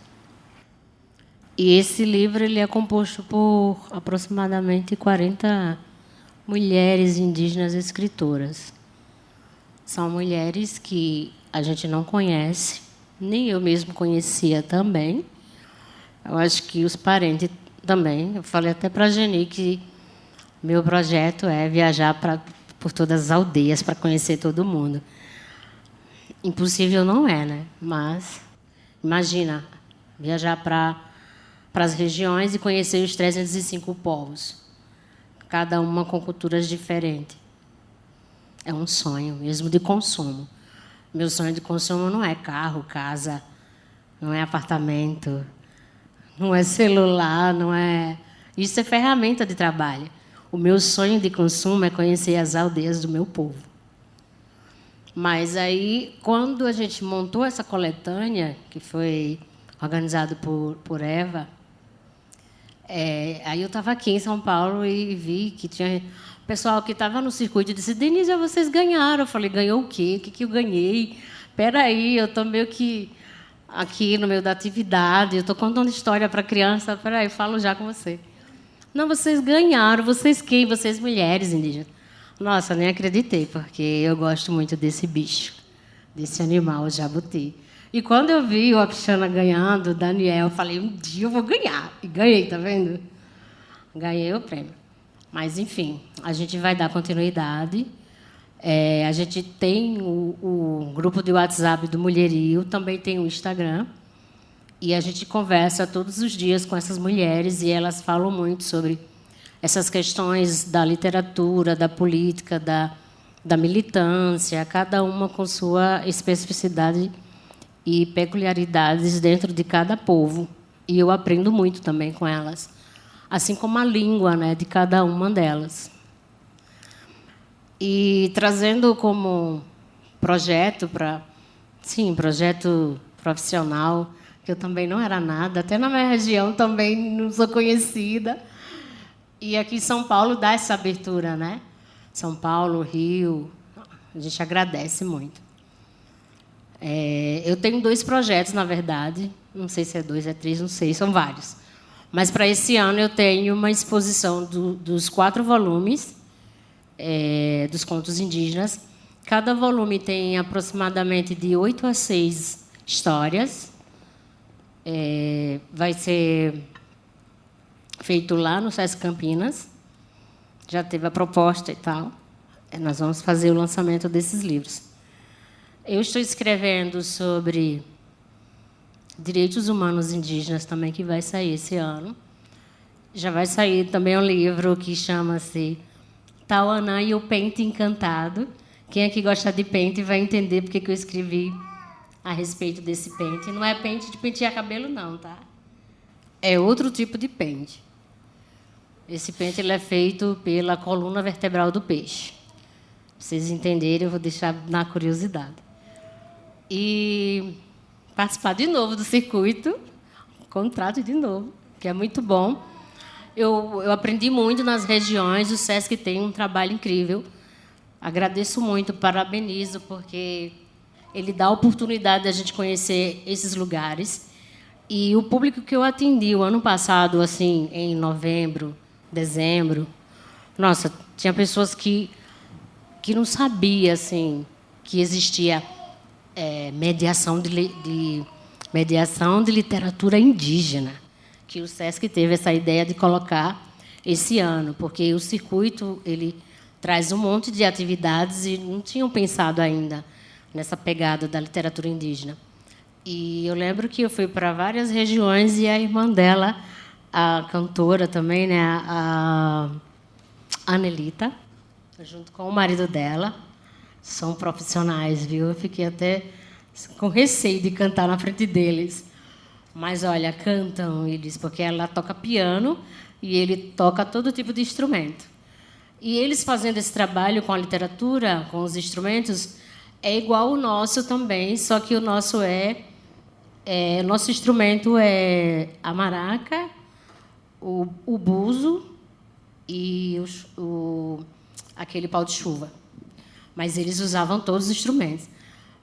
[SPEAKER 3] E esse livro ele é composto por aproximadamente 40 mulheres indígenas escritoras. São mulheres que a gente não conhece, nem eu mesmo conhecia também. Eu acho que os parentes também. Eu falei até para a Geni que meu projeto é viajar por todas as aldeias para conhecer todo mundo. Impossível não é, né? Mas imagina viajar para as regiões e conhecer os 305 povos, cada uma com culturas diferentes. É um sonho mesmo de consumo. Meu sonho de consumo não é carro, casa, não é apartamento, não é celular, não é... Isso é ferramenta de trabalho. O meu sonho de consumo é conhecer as aldeias do meu povo. Mas aí, quando a gente montou essa coletânea, que foi organizado por Eva, aí eu estava aqui em São Paulo e vi que tinha pessoal que estava no circuito e disse: Denise, vocês ganharam. Eu falei: ganhou o quê? O que eu ganhei? Espera aí, eu estou meio que aqui no meio da atividade, eu estou contando história para criança. Espera aí, falo já com você. Não, vocês ganharam. Vocês quem? Vocês mulheres indígenas. Nossa, nem acreditei, porque eu gosto muito desse bicho, desse animal, o jabuti. E quando eu vi o Apixana ganhando, o Daniel, eu falei: um dia eu vou ganhar. E ganhei, tá vendo? Ganhei o prêmio. Mas, enfim, a gente vai dar continuidade. A gente tem o grupo de WhatsApp do Mulherio, também tem o Instagram. E a gente conversa todos os dias com essas mulheres e elas falam muito sobre essas questões da literatura, da política, da militância, cada uma com sua especificidade e peculiaridades dentro de cada povo. E eu aprendo muito também com elas, assim como a língua, né, de cada uma delas. E trazendo como projeto projeto profissional, que eu também não era nada, até na minha região também não sou conhecida. E aqui em São Paulo dá essa abertura, né? São Paulo, Rio, a gente agradece muito. Eu tenho 2 projetos, na verdade, não sei se é 2, é 3, não sei, são vários. Mas, para esse ano, eu tenho uma exposição dos 4 volumes dos contos indígenas. Cada volume tem aproximadamente de 8 a 6 histórias. Vai ser feito lá no SESC Campinas. Já teve a proposta e tal. Nós vamos fazer o lançamento desses livros. Eu estou escrevendo sobre direitos humanos indígenas também, que vai sair esse ano. Já vai sair também um livro que chama-se Tauanã e o Pente Encantado. Quem aqui gosta de pente vai entender porque que eu escrevi a respeito desse pente. Não é pente de pentear cabelo, não, tá? É outro tipo de pente. Esse pente ele é feito pela coluna vertebral do peixe. Para vocês entenderem, eu vou deixar na curiosidade. E participar de novo do circuito, contrato de novo, que é muito bom. Eu aprendi muito nas regiões, o SESC tem um trabalho incrível. Agradeço muito, parabenizo, porque ele dá a oportunidade de a gente conhecer esses lugares. E o público que eu atendi o ano passado, assim, em novembro, dezembro, nossa, tinha pessoas que não sabiam assim, que existia mediação de literatura indígena, que o SESC teve essa ideia de colocar esse ano, porque o circuito ele traz um monte de atividades e não tinham pensado ainda nessa pegada da literatura indígena. E eu lembro que eu fui para várias regiões e a irmã dela, a cantora também, né, a Anelita, junto com o marido dela, são profissionais, viu? Eu fiquei até com receio de cantar na frente deles. Mas, olha, cantam eles, porque ela toca piano e ele toca todo tipo de instrumento. E eles fazendo esse trabalho com a literatura, com os instrumentos, é igual o nosso também, só que o nosso nosso instrumento é a maraca, o buzo e aquele pau de chuva. Mas eles usavam todos os instrumentos.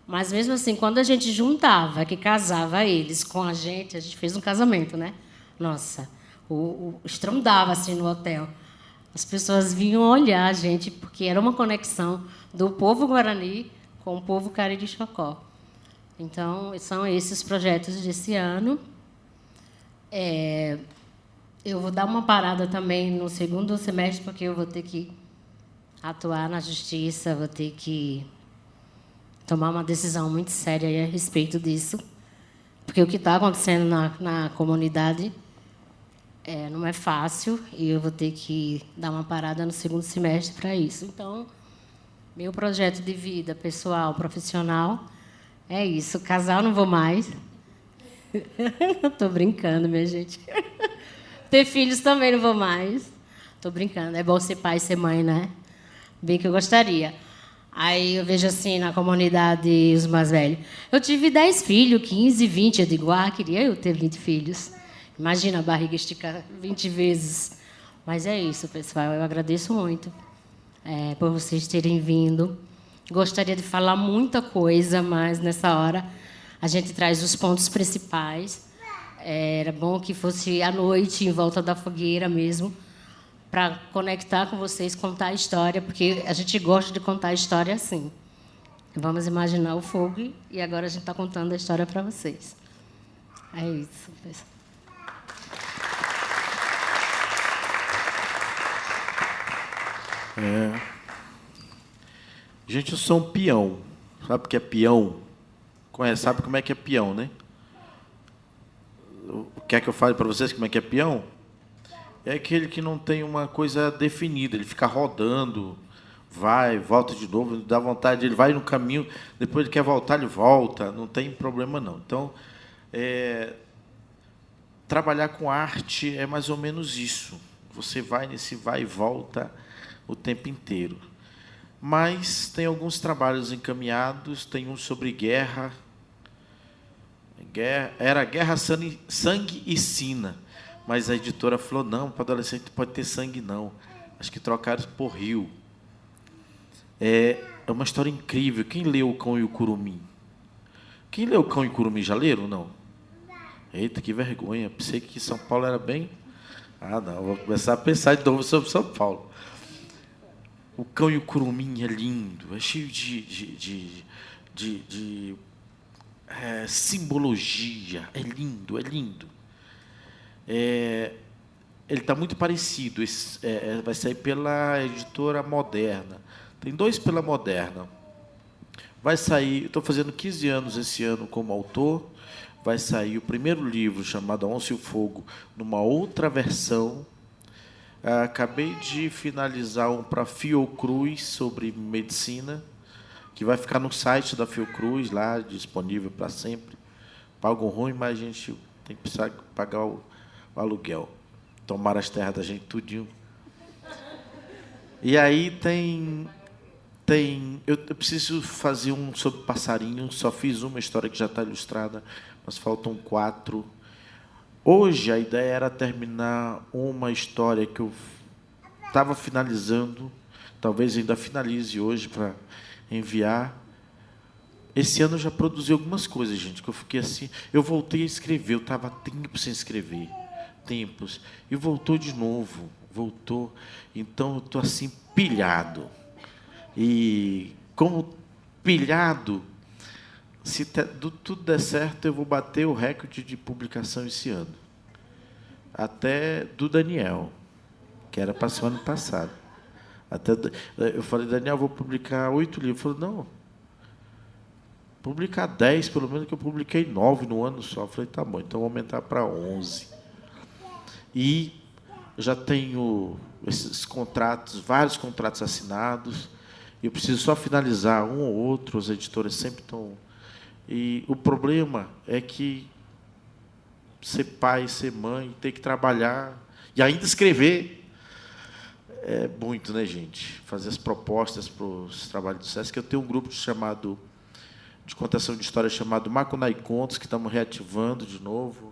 [SPEAKER 3] Mas, mesmo assim, quando a gente juntava, que casava eles com a gente fez um casamento, né? Nossa, estrondava assim no hotel. As pessoas vinham olhar a gente, porque era uma conexão do povo guarani com o povo Cariri-Chocó. Então, são esses projetos desse ano. eu vou dar uma parada também no segundo semestre, porque eu vou ter que atuar na justiça, vou ter que tomar uma decisão muito séria aí a respeito disso, porque o que está acontecendo na comunidade não é fácil e eu vou ter que dar uma parada no segundo semestre para isso. Então, meu projeto de vida pessoal, profissional, é isso. Casar não vou mais. Estou brincando, minha gente. Ter filhos também não vou mais. Estou brincando. É bom ser pai e ser mãe, né? Bem que eu gostaria. Aí eu vejo assim, na comunidade, os mais velhos. Eu tive 10 filhos, 15, 20. Eu digo, queria eu ter 20 filhos. Imagina a barriga esticar 20 vezes. Mas é isso, pessoal. Eu agradeço muito por vocês terem vindo. Gostaria de falar muita coisa, mas nessa hora a gente traz os pontos principais. Era bom que fosse à noite, em volta da fogueira mesmo, para conectar com vocês, contar a história, porque a gente gosta de contar a história assim. Vamos imaginar o fogo e agora a gente está contando a história para vocês. É isso, pessoal.
[SPEAKER 4] Gente, eu sou um peão. Sabe o que é peão? Sabe como é que é peão, né? Quer que eu fale para vocês como é que é peão? É aquele que não tem uma coisa definida. Ele fica rodando, vai, volta de novo, dá vontade, ele vai no caminho, depois ele quer voltar, ele volta. Não tem problema, não. Então, trabalhar com arte é mais ou menos isso. Você vai nesse vai e volta o tempo inteiro. Mas tem alguns trabalhos encaminhados, tem um sobre guerra. Era Guerra, Sangue e Sina. Mas a editora falou, não, para adolescente não pode ter sangue, não. Acho que trocaram por rio. É uma história incrível. Quem leu O Cão e o Curumim? Quem leu O Cão e o Curumim? Já leram ou não? Eita, que vergonha. Pensei que São Paulo era bem... não, vou começar a pensar de novo sobre São Paulo. O Cão e o Curumim é lindo, é cheio de simbologia, é lindo, é lindo. Ele está muito parecido, vai sair pela editora Moderna. Tem 2 pela Moderna. Vai sair, estou fazendo 15 anos esse ano como autor, vai sair o primeiro livro, chamado A Onça e o Fogo, numa outra versão. Acabei de finalizar um para Fiocruz sobre medicina, que vai ficar no site da Fiocruz, lá, disponível para sempre. Pago ruim, mas a gente tem que precisar pagar o aluguel. Tomar as terras da gente tudinho. E aí eu preciso fazer um sobre passarinho, só fiz uma história que já está ilustrada, mas faltam 4. Hoje, a ideia era terminar uma história que eu estava finalizando, talvez ainda finalize hoje para enviar. Esse ano eu já produzi algumas coisas, gente, que eu fiquei assim... Eu voltei a escrever, eu estava tempos sem escrever, tempos, e voltou de novo, voltou. Então, eu estou assim, pilhado. E, como pilhado... Se tudo der certo, eu vou bater o recorde de publicação esse ano. Até do Daniel, que era para ser o ano passado. Eu falei, Daniel, vou publicar 8 livros. Ele falou, não, publicar 10, pelo menos, que eu publiquei 9 no ano só. Eu falei, tá bom, então vou aumentar para 11. E já tenho esses contratos, vários contratos assinados. Eu preciso só finalizar um ou outro, as editoras sempre estão... E o problema é que ser pai, ser mãe, ter que trabalhar e ainda escrever é muito, né, gente? Fazer as propostas para os trabalhos do SESC. Eu tenho um grupo de contação de história chamado Macunai Contos, que estamos reativando de novo.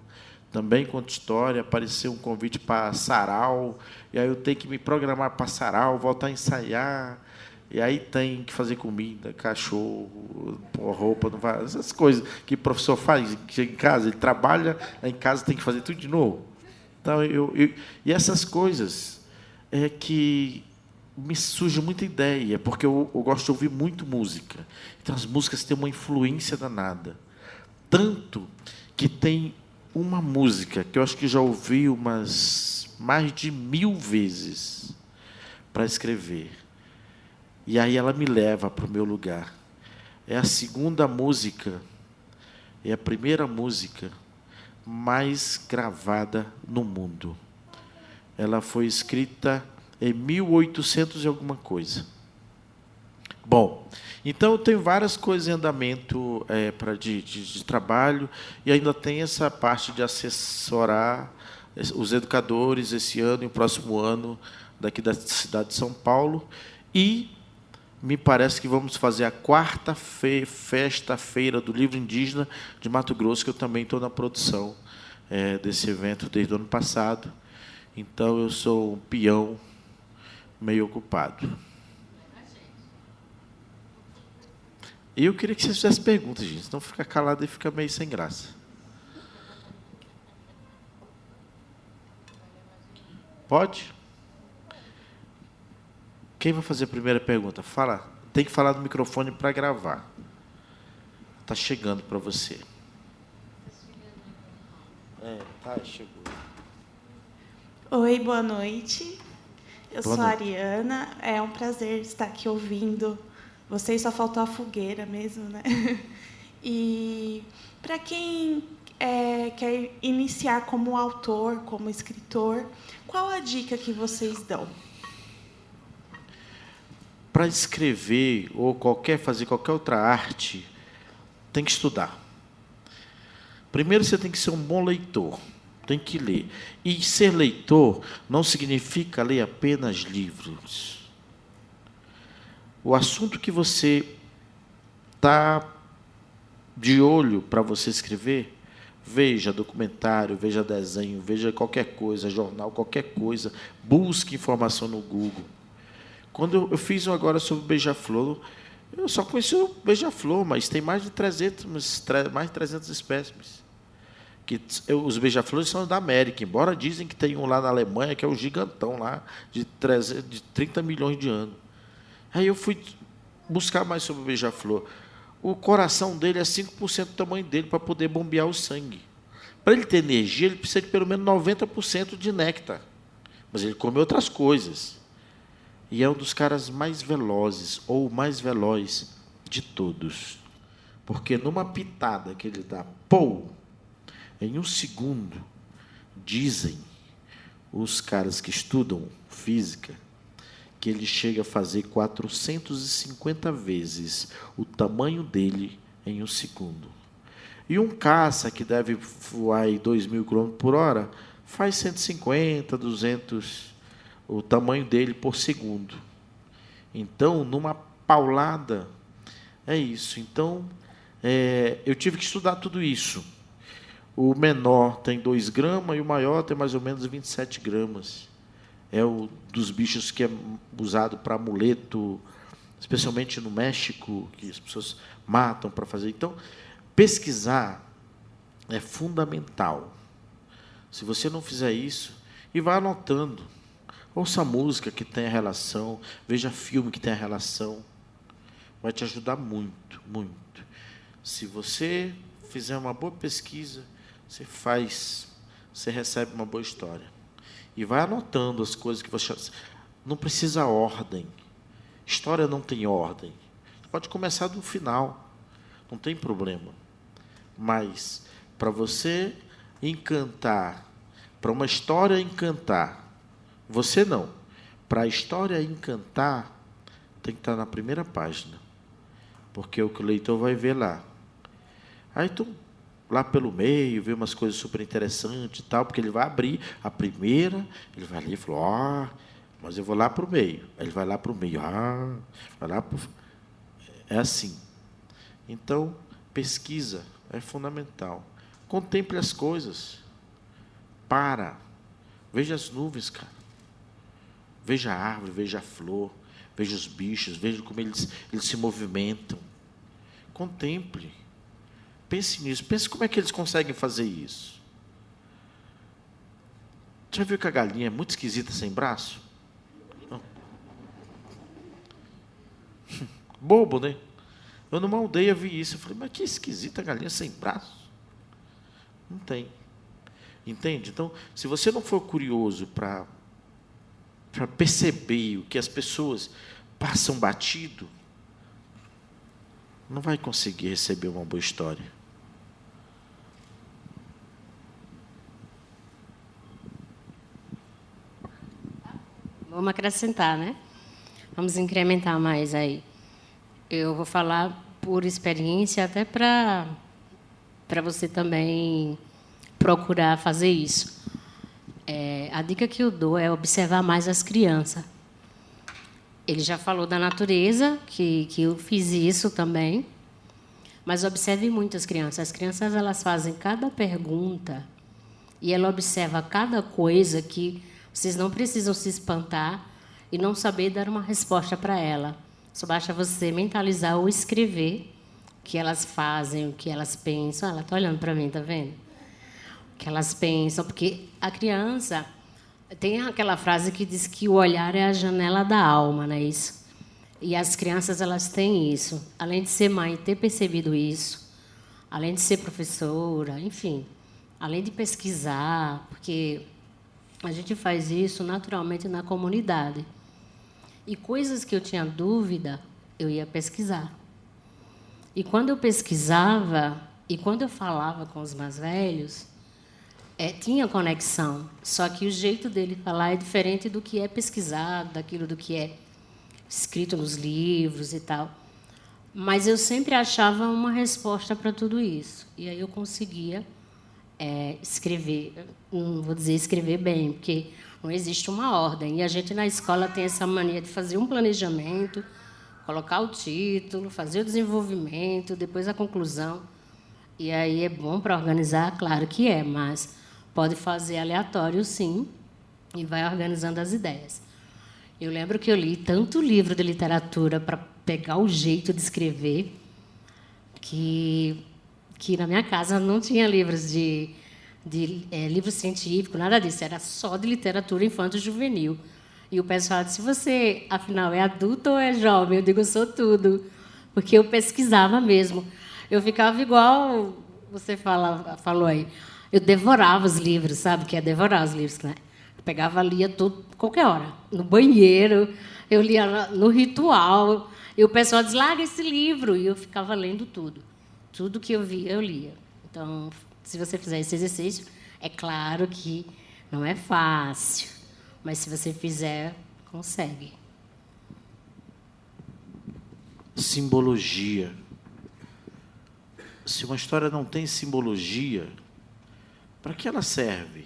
[SPEAKER 4] Também conto história. Apareceu um convite para sarau, e aí eu tenho que me programar para sarau, voltar a ensaiar. E aí tem que fazer comida, cachorro, roupa, não vai, essas coisas que o professor faz, chega em casa, ele trabalha, aí em casa tem que fazer tudo de novo. Então, e essas coisas é que me surge muita ideia, porque eu gosto de ouvir muito música. Então, as músicas têm uma influência danada. Tanto que tem uma música que eu acho que já ouvi umas mais de 1000 vezes para escrever. E aí ela me leva para o meu lugar. É a segunda música, é a primeira música mais gravada no mundo. Ela foi escrita em 1800 e alguma coisa. Bom, então eu tenho várias coisas em andamento de trabalho, e ainda tem essa parte de assessorar os educadores esse ano e o próximo ano daqui da cidade de São Paulo. E me parece que vamos fazer a quarta festa-feira do livro indígena de Mato Grosso, que eu também estou na produção desse evento desde o ano passado. Então, eu sou um peão meio ocupado. E eu queria que vocês fizessem perguntas, gente, senão fica calado e fica meio sem graça. Pode? Quem vai fazer a primeira pergunta? Fala. Tem que falar no microfone para gravar. Está chegando para você. Chegou.
[SPEAKER 5] Oi, boa noite. Eu
[SPEAKER 4] Boa
[SPEAKER 5] sou a
[SPEAKER 4] noite.
[SPEAKER 5] Ariana. É um prazer estar aqui ouvindo vocês. Só faltou a fogueira mesmo, né? E para quem quer iniciar como autor, como escritor, qual a dica que vocês dão?
[SPEAKER 4] Para escrever ou fazer qualquer outra arte, tem que estudar. Primeiro, você tem que ser um bom leitor. Tem que ler. E ser leitor não significa ler apenas livros. O assunto que você está de olho para você escrever, veja documentário, veja desenho, veja qualquer coisa, jornal, qualquer coisa. Busque informação no Google. Quando eu fiz um agora sobre o beija-flor, eu só conheci o beija-flor, mas tem mais de 300 espécimes. Os beija-flores são da América, embora dizem que tem um lá na Alemanha, que é o gigantão lá, de 30 milhões de anos. Aí eu fui buscar mais sobre o beija-flor. O coração dele é 5% do tamanho dele para poder bombear o sangue. Para ele ter energia, ele precisa de pelo menos 90% de néctar. Mas ele come outras coisas. E é um dos caras mais velozes, ou o mais veloz de todos. Porque numa pitada que ele dá, em um segundo, dizem os caras que estudam física, que ele chega a fazer 450 vezes o tamanho dele em um segundo. E um caça que deve voar em 2.000 km por hora, faz 150, 200, o tamanho dele por segundo. Então, numa paulada, é isso. Então, eu tive que estudar tudo isso. O menor tem 2 gramas e o maior tem mais ou menos 27 gramas. É um dos bichos que é usado para amuleto, especialmente no México, que as pessoas matam para fazer. Então, pesquisar é fundamental. Se você não fizer isso, e vá anotando. Ouça música que tenha relação, veja filme que tenha relação. Vai te ajudar muito, muito. Se você fizer uma boa pesquisa, você recebe uma boa história. E vai anotando as coisas que você... Não precisa ordem. História não tem ordem. Pode começar do final. Não tem problema. Mas, para você encantar, para uma história encantar, você não. Para a história encantar, tem que estar na primeira página. Porque é o que o leitor vai ver lá. Aí tu, lá pelo meio, vê umas coisas super interessantes e tal, porque ele vai abrir a primeira, ele vai ali e falou, mas eu vou lá para o meio. Aí ele vai lá para o meio, vai lá para... É assim. Então, pesquisa é fundamental. Contemple as coisas. Veja as nuvens, cara. Veja a árvore, veja a flor, veja os bichos, veja como eles se movimentam. Contemple. Pense nisso. Pense como é que eles conseguem fazer isso. Já viu que a galinha é muito esquisita sem braço? Não. Bobo, né? Eu numa aldeia vi isso. Eu falei, mas que esquisita a galinha sem braço. Não tem. Entende? Então, se você não for curioso para perceber o que as pessoas passam batido, não vai conseguir receber uma boa história.
[SPEAKER 3] Vamos acrescentar, né? Vamos incrementar mais aí. Eu vou falar por experiência, até para você também procurar fazer isso. A dica que eu dou é observar mais as crianças. Ele já falou da natureza, que eu fiz isso também, mas observe muito as crianças. As crianças, elas fazem cada pergunta e ela observa cada coisa que vocês não precisam se espantar e não saber dar uma resposta para ela. Só basta você mentalizar ou escrever o que elas fazem, o que elas pensam. Ela está olhando para mim, está vendo? O que elas pensam, porque a criança... Tem aquela frase que diz que o olhar é a janela da alma, não é isso? E as crianças, elas têm isso. Além de ser mãe, ter percebido isso, além de ser professora, enfim, além de pesquisar, porque a gente faz isso naturalmente na comunidade. E coisas que eu tinha dúvida, eu ia pesquisar. E quando eu pesquisava, e quando eu falava com os mais velhos, tinha conexão, só que o jeito dele falar é diferente do que é pesquisado, daquilo do que é escrito nos livros e tal. Mas eu sempre achava uma resposta para tudo isso. E aí eu conseguia escrever, não vou dizer escrever bem, porque não existe uma ordem. E a gente, na escola, tem essa mania de fazer um planejamento, colocar o título, fazer o desenvolvimento, depois a conclusão. E aí é bom para organizar, claro que é, mas pode fazer aleatório, sim, e vai organizando as ideias. Eu lembro que eu li tanto livro de literatura para pegar o jeito de escrever que na minha casa não tinha livros de livro científico, nada disso, era só de literatura infanto-juvenil. E o pessoal disse, você, afinal, é adulto ou é jovem? Eu digo, eu sou tudo, porque eu pesquisava mesmo. Eu ficava igual você falou aí. Eu devorava os livros, sabe? Que é devorar os livros, né? Eu pegava, lia tudo, qualquer hora. No banheiro, eu lia no ritual. E o pessoal diz, larga esse livro. E eu ficava lendo tudo. Tudo que eu via, eu lia. Então, se você fizer esse exercício, é claro que não é fácil. Mas, se você fizer, consegue.
[SPEAKER 4] Simbologia. Se uma história não tem simbologia, para que ela serve?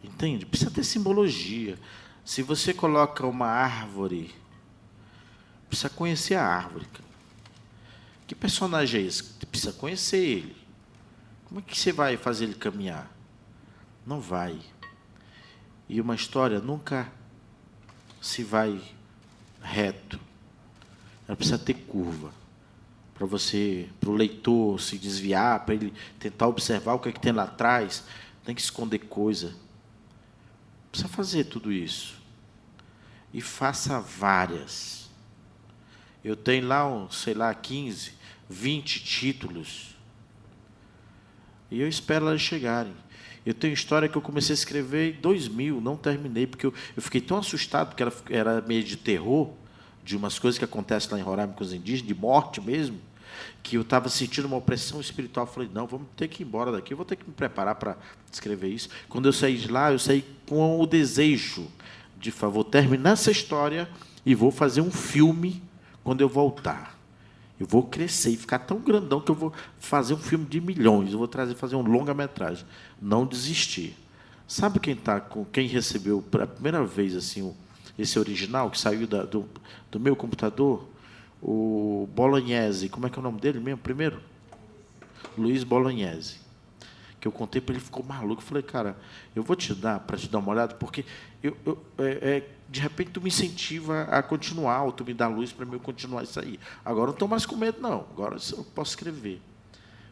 [SPEAKER 4] Entende? Precisa ter simbologia. Se você coloca uma árvore, precisa conhecer a árvore. Que personagem é esse? Precisa conhecer ele. Como é que você vai fazer ele caminhar? Não vai. E uma história nunca se vai reto. Ela precisa ter curva. Para o leitor se desviar, para ele tentar observar o que é que tem lá atrás, tem que esconder coisa. Precisa fazer tudo isso. E faça várias. Eu tenho lá, sei lá, 15, 20 títulos. E eu espero elas chegarem. Eu tenho história que eu comecei a escrever em 2000, não terminei, porque eu fiquei tão assustado, porque ela era meio de terror, de umas coisas que acontecem lá em Roraima com os indígenas, de morte mesmo, que eu estava sentindo uma opressão espiritual. Eu falei, não, vamos ter que ir embora daqui, eu vou ter que me preparar para escrever isso. Quando eu saí de lá, eu saí com o desejo de, vou terminar essa história e vou fazer um filme quando eu voltar. Eu vou crescer e ficar tão grandão que eu vou fazer um filme de milhões, eu vou fazer um longa-metragem. Não desistir. Sabe quem recebeu pela primeira vez assim, esse original, que saiu do meu computador? O Bolognese. Como é que é o nome dele mesmo, primeiro? Luiz Bolognese. Que eu contei para ele, ficou maluco. Eu falei, cara, eu vou te dar, para te dar uma olhada, porque de repente tu me incentiva a continuar, ou tu me dá luz para eu continuar isso aí. Agora eu não estou mais com medo, não. Agora eu posso escrever.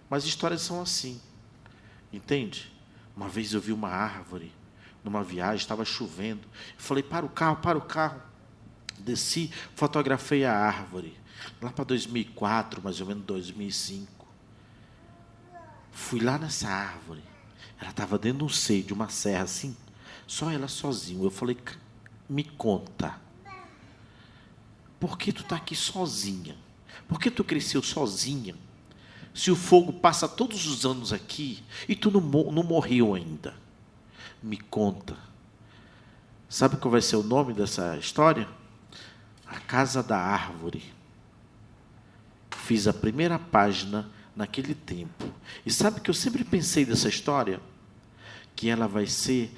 [SPEAKER 4] Mas histórias são assim. Entende? Uma vez eu vi uma árvore numa viagem, estava chovendo. Eu falei, para o carro. Desci, fotografei a árvore. Lá para 2004, mais ou menos 2005. Fui lá nessa árvore. Ela estava dentro de um seio, de uma serra, assim, só ela sozinha. Eu falei, me conta, por que tu está aqui sozinha? Por que tu cresceu sozinha? Se o fogo passa todos os anos aqui e tu não morreu ainda. Me conta. Sabe qual vai ser o nome dessa história? A Casa da Árvore. Fiz a primeira página naquele tempo. E sabe que eu sempre pensei dessa história? Que ela vai ser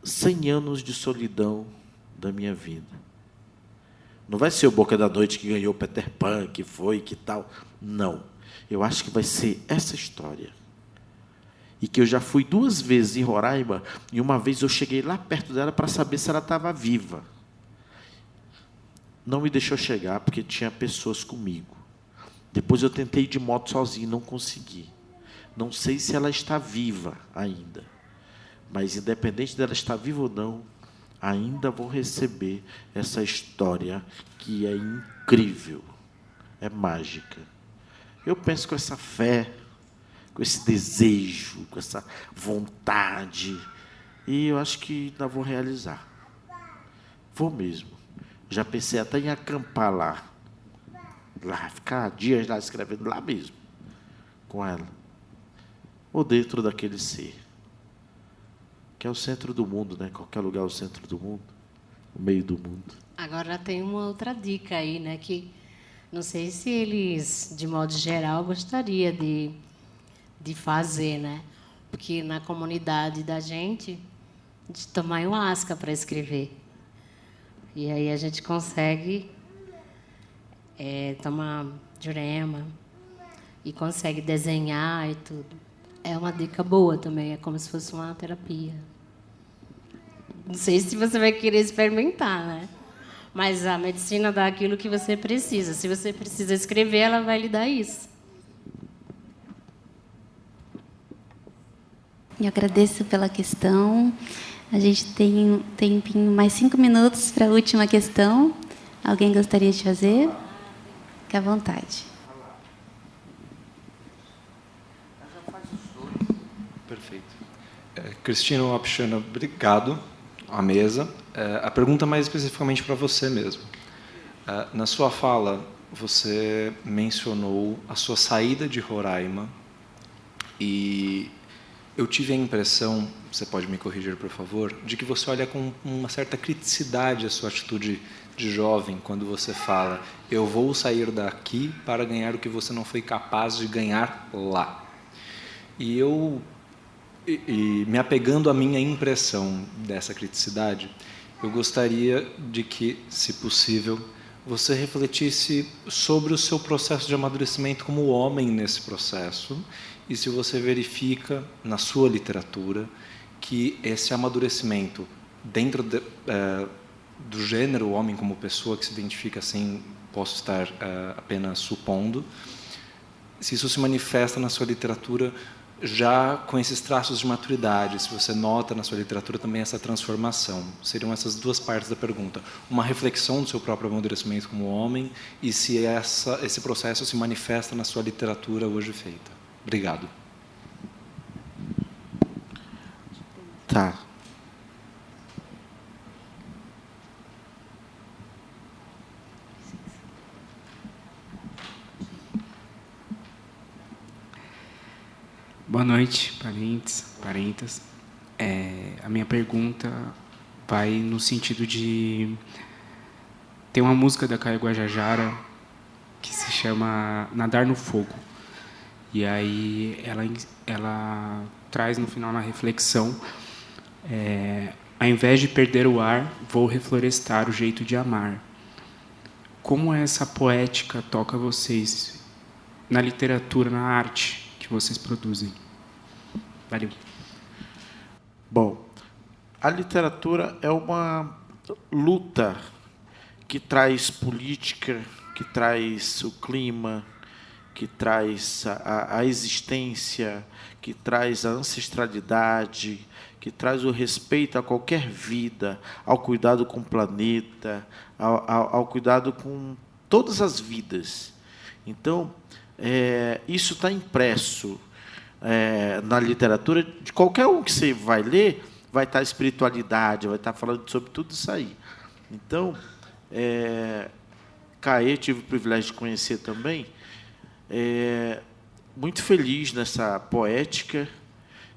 [SPEAKER 4] 100 anos de solidão da minha vida. Não vai ser o Boca da Noite que ganhou Peter Pan, que foi, que tal. Não. Eu acho que vai ser essa história. E que eu já fui 2 vezes em Roraima, e uma vez eu cheguei lá perto dela para saber se ela estava viva. Não me deixou chegar, porque tinha pessoas comigo. Depois eu tentei ir de moto sozinho, não consegui. Não sei se ela está viva ainda. Mas, independente dela estar viva ou não, ainda vou receber essa história que é incrível, é mágica. Eu penso com essa fé, com esse desejo, com essa vontade, e eu acho que ainda vou realizar. Vou mesmo. Já pensei até em acampar lá, ficar dias lá escrevendo lá mesmo, com ela, ou dentro daquele ser, que é o centro do mundo, né? Qualquer lugar é o centro do mundo, o meio do mundo.
[SPEAKER 3] Agora tem uma outra dica aí, né? Que não sei se eles, de modo geral, gostaria de fazer, né? Porque na comunidade da gente toma ayahuasca para escrever. E aí a gente consegue tomar jurema e consegue desenhar e tudo. É uma dica boa também, é como se fosse uma terapia. Não sei se você vai querer experimentar, né? Mas a medicina dá aquilo que você precisa. Se você precisa escrever, ela vai lhe dar isso.
[SPEAKER 2] Eu agradeço pela questão. A gente tem um tempinho, mais 5 minutos para a última questão. Alguém gostaria de fazer? Fique à vontade.
[SPEAKER 6] Perfeito. Cristina Wapchana, obrigado à mesa. A pergunta mais especificamente para você mesmo. Na sua fala, você mencionou a sua saída de Roraima e eu tive a impressão, você pode me corrigir, por favor, de que você olha com uma certa criticidade a sua atitude de jovem quando você fala: eu vou sair daqui para ganhar o que você não foi capaz de ganhar lá. E me apegando à minha impressão dessa criticidade, eu gostaria de que, se possível, você refletisse sobre o seu processo de amadurecimento como homem nesse processo e se você verifica na sua literatura que esse amadurecimento dentro do gênero homem como pessoa que se identifica assim, posso estar apenas supondo, se isso se manifesta na sua literatura já com esses traços de maturidade, se você nota na sua literatura também essa transformação. Seriam essas 2 partes da pergunta. Uma reflexão do seu próprio amadurecimento como homem e se esse processo se manifesta na sua literatura hoje feita. Obrigado.
[SPEAKER 4] Tá.
[SPEAKER 7] Boa noite, parentas. A minha pergunta vai no sentido de... Tem uma música da Caio Guajajara que se chama Nadar no Fogo. E aí ela traz no final na reflexão: ao invés de perder o ar, vou reflorestar o jeito de amar. Como essa poética toca vocês na literatura, na arte que vocês produzem? Valeu.
[SPEAKER 4] Bom, a literatura é uma luta que traz política, que traz o clima, que traz a existência, que traz a ancestralidade, que traz o respeito a qualquer vida, ao cuidado com o planeta, ao cuidado com todas as vidas. Então, isso está impresso na literatura, de qualquer um que você vai ler, vai estar espiritualidade, vai estar falando sobre tudo isso aí. Então, Caê, tive o privilégio de conhecer também, muito feliz nessa poética,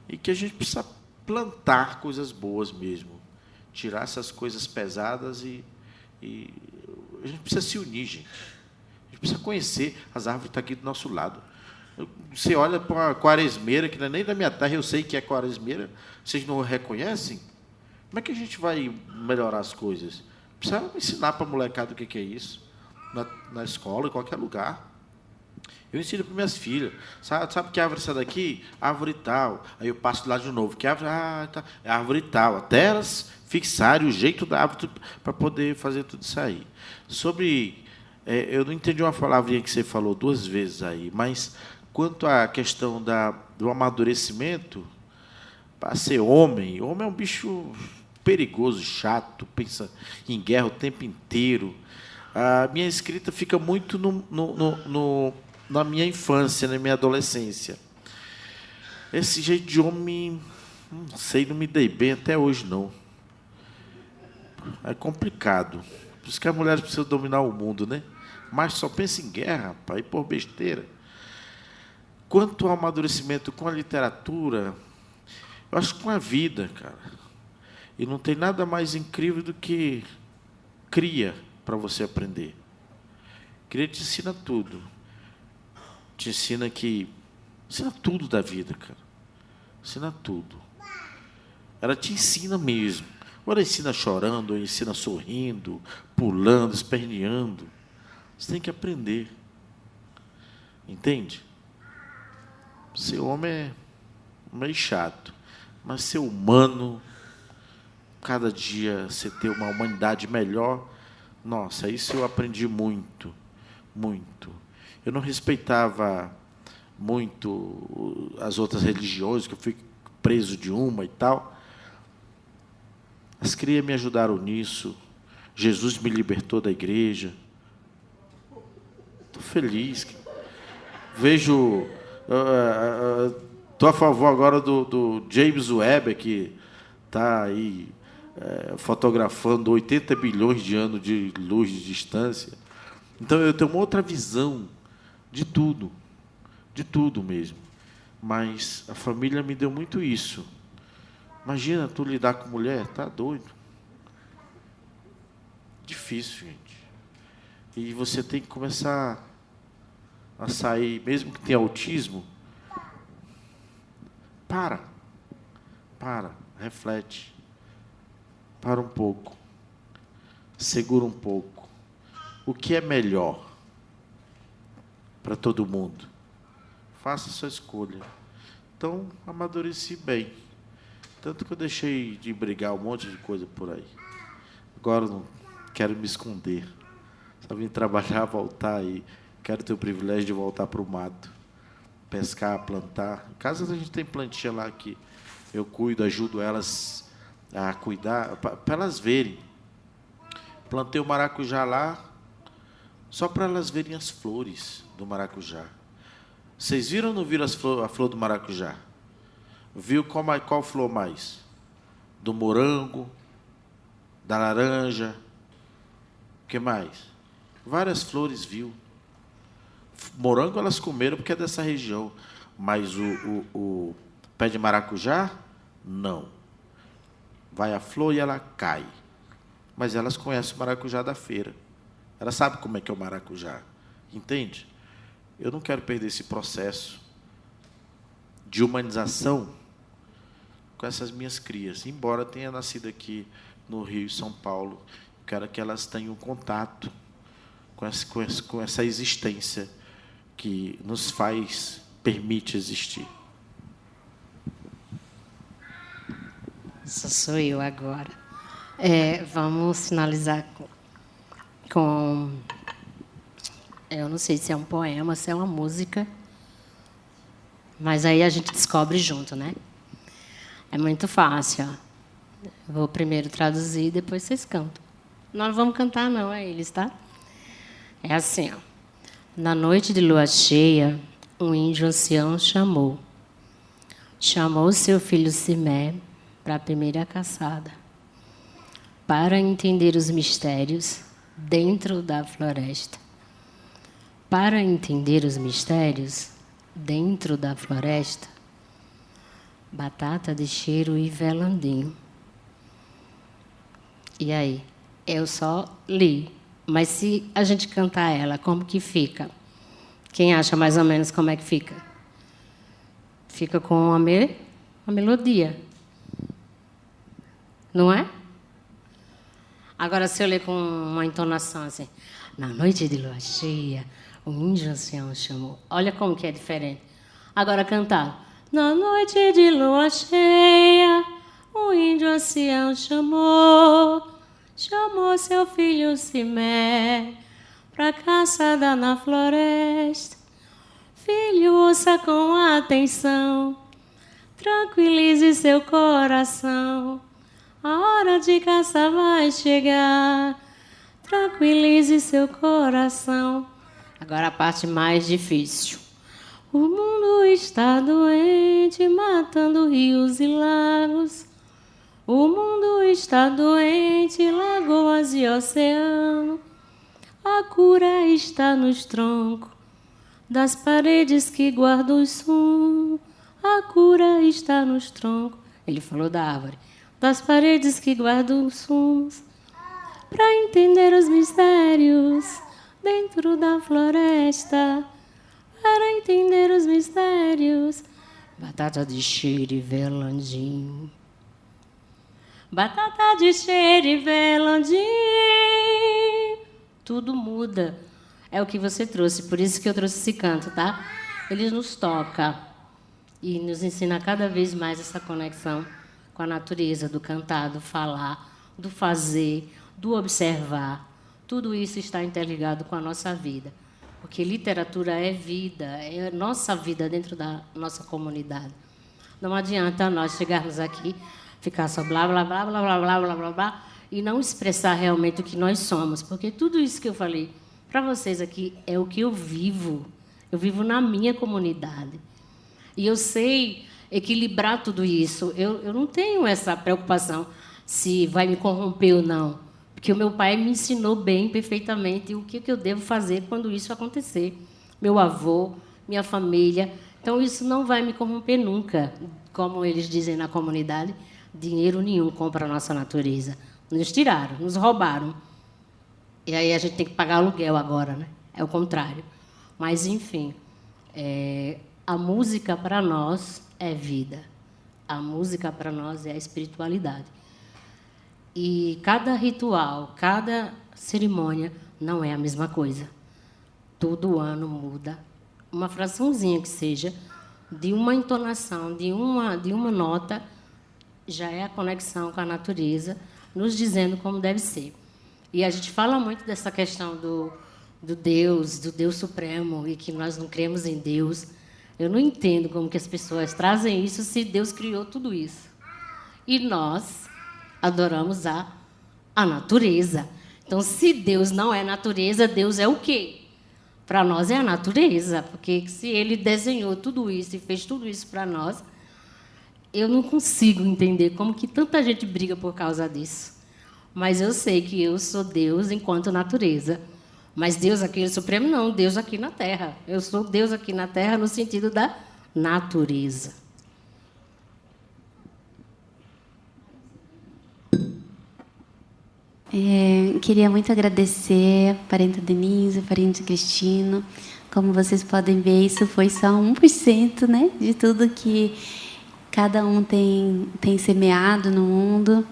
[SPEAKER 4] e que a gente precisa plantar coisas boas mesmo, tirar essas coisas pesadas e a gente precisa se unir, gente. A gente precisa conhecer. As árvores estão aqui do nosso lado. Você olha para a quaresmeira, que não é nem da minha terra, eu sei que é quaresmeira, vocês não reconhecem? Como é que a gente vai melhorar as coisas? Precisa ensinar para a molecada o que é isso, na escola, em qualquer lugar. Eu ensino para minhas filhas. Sabe que árvore é essa daqui? Árvore tal. Aí eu passo lá de novo. Que árvore? Tá. É árvore tal. Até elas fixarem o jeito da árvore para poder fazer tudo isso aí. Sobre... eu não entendi uma palavrinha que você falou 2 vezes aí, mas quanto à questão do amadurecimento, para ser homem é um bicho perigoso, chato, pensa em guerra o tempo inteiro. A minha escrita fica muito na minha infância, na minha adolescência. Esse jeito de homem, não sei, não me dei bem até hoje, não. É complicado. Por isso que as mulheres precisam dominar o mundo, né? Mas só pensa em guerra, rapaz, e por besteira. Quanto ao amadurecimento com a literatura, eu acho que com a vida, cara. E não tem nada mais incrível do que cria para você aprender. Cria te ensina tudo. Te ensina tudo da vida, cara. Ensina tudo. Ela te ensina mesmo. Ou ela ensina chorando, ou ensina sorrindo, pulando, esperneando. Você tem que aprender. Entende? Ser homem é meio chato, mas ser humano, cada dia você ter uma humanidade melhor, nossa, isso eu aprendi muito, muito. Eu não respeitava muito as outras religiões, que eu fui preso de uma e tal. As crias me ajudaram nisso. Jesus me libertou da igreja. Estou feliz. Vejo... Estou a favor agora do James Webb, que está aí fotografando 80 bilhões de anos de luz de distância. Então, eu tenho uma outra visão de tudo mesmo. Mas a família me deu muito isso. Imagina tu lidar com mulher, tá doido. Difícil, gente. E você tem que começar a sair, mesmo que tenha autismo, reflete, para um pouco, segura um pouco. O que é melhor para todo mundo? Faça a sua escolha. Então, amadureci bem. Tanto que eu deixei de brigar um monte de coisa por aí. Agora não quero me esconder. Só vim trabalhar, voltar e quero ter o privilégio de voltar para o mato. Pescar, plantar. Em casa a gente tem plantinha lá que eu cuido, ajudo elas a cuidar, para elas verem. Plantei o maracujá lá, só para elas verem as flores do maracujá. Vocês viram ou não viram a flor do maracujá? Viu qual flor mais? Do morango, da laranja, o que mais? Várias flores viu. Morango elas comeram porque é dessa região, mas o pé de maracujá, não. Vai a flor e ela cai. Mas elas conhecem o maracujá da feira. Elas sabem como é que é o maracujá. Entende? Eu não quero perder esse processo de humanização com essas minhas crias. Embora tenha nascido aqui no Rio e São Paulo, quero que elas tenham contato com essa existência que nos permite existir.
[SPEAKER 3] Só sou eu agora. Vamos finalizar com... Eu não sei se é um poema, se é uma música, mas aí a gente descobre junto, né? É muito fácil. Ó. Vou primeiro traduzir, depois vocês cantam. Nós não vamos cantar, não, é eles, tá? É assim, ó. Na noite de lua cheia, um índio ancião chamou. chamou seu filho Simé para a primeira caçada, para entender os mistérios dentro da floresta. Para entender os mistérios dentro da floresta, batata de cheiro e velandim. E aí? Eu só li. Mas se a gente cantar ela, como que fica? Quem acha mais ou menos como é que fica? Fica com a melodia. Não é? Agora, se eu ler com uma entonação assim, na noite de lua cheia, o índio ancião chamou. Olha como que é diferente. Agora, cantar. Na noite de lua cheia, o índio ancião chamou seu filho Simé pra caçada na floresta. Filho, ouça com atenção, tranquilize seu coração. A hora de caça vai chegar, tranquilize seu coração. Agora a parte mais difícil. O mundo está doente, matando rios e lagos. O mundo está doente, lagoas e oceano. A cura está nos troncos das paredes que guardam o som. A cura está nos troncos. Ele falou da árvore. Das paredes que guardam os sons. Para entender os mistérios dentro da floresta. Para entender os mistérios. Batata de cheiro e velandim. Batata de cheiro e velandim. Tudo muda. É o que você trouxe, por isso que eu trouxe esse canto, tá? Ele nos toca e nos ensina cada vez mais essa conexão com a natureza, do cantar, do falar, do fazer, do observar. Tudo isso está interligado com a nossa vida, porque literatura é vida, é nossa vida dentro da nossa comunidade. Não adianta nós chegarmos aqui, ficar só blá, blá, blá, blá, blá, blá, blá, blá, blá, e não expressar realmente o que nós somos, porque tudo isso que eu falei para vocês aqui é o que eu vivo. Eu vivo na minha comunidade. E eu sei equilibrar tudo isso. Eu não tenho essa preocupação se vai me corromper ou não, porque o meu pai me ensinou bem, perfeitamente, o que eu devo fazer quando isso acontecer. Meu avô, minha família. Então, isso não vai me corromper nunca. Como eles dizem na comunidade, dinheiro nenhum compra a nossa natureza. Nos tiraram, nos roubaram. E aí a gente tem que pagar aluguel agora, né? É o contrário. Mas, enfim, a música para nós é vida. A música para nós é a espiritualidade. E cada ritual, cada cerimônia não é a mesma coisa. Todo ano muda. Uma fraçãozinha que seja, de uma entonação, de uma nota, já é a conexão com a natureza, nos dizendo como deve ser. E a gente fala muito dessa questão do Deus Supremo, e que nós não cremos em Deus. Eu não entendo como que as pessoas trazem isso se Deus criou tudo isso. E nós adoramos a natureza. Então, se Deus não é natureza, Deus é o quê? Para nós é a natureza, porque se Ele desenhou tudo isso e fez tudo isso para nós, eu não consigo entender como que tanta gente briga por causa disso. Mas eu sei que eu sou Deus enquanto natureza. Mas Deus aqui no Supremo, não. Deus aqui na Terra. Eu sou Deus aqui na Terra no sentido da natureza.
[SPEAKER 2] Queria muito agradecer a parente Denise, a parente Cristino. Como vocês podem ver, isso foi só 1%, né, de tudo que cada um tem semeado no mundo.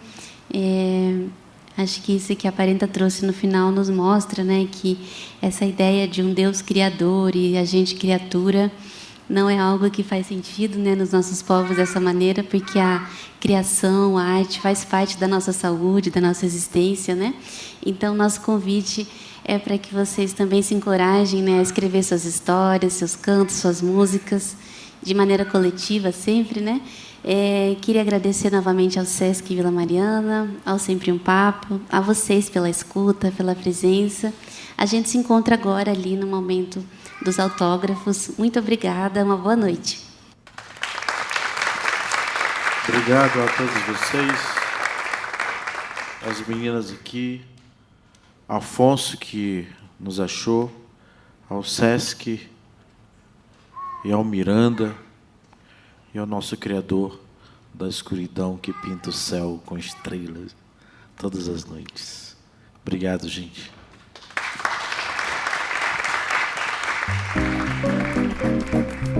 [SPEAKER 2] Acho que isso que a parenta trouxe no final nos mostra, né, que essa ideia de um Deus criador e a gente criatura não é algo que faz sentido, né, nos nossos povos dessa maneira, porque a criação, a arte faz parte da nossa saúde, da nossa existência, né? Então, nosso convite é para que vocês também se encorajem, né, a escrever suas histórias, seus cantos, suas músicas, de maneira coletiva sempre, né? Queria agradecer novamente ao Sesc Vila Mariana, ao Sempre um Papo, a vocês pela escuta, pela presença. A gente se encontra agora ali no momento dos autógrafos. Muito obrigada, uma boa noite.
[SPEAKER 4] Obrigado a todos vocês, as meninas aqui, Afonso, que nos achou, ao Sesc e ao Miranda e ao nosso Criador da escuridão que pinta o céu com estrelas todas as noites. Obrigado, gente.
[SPEAKER 8] Música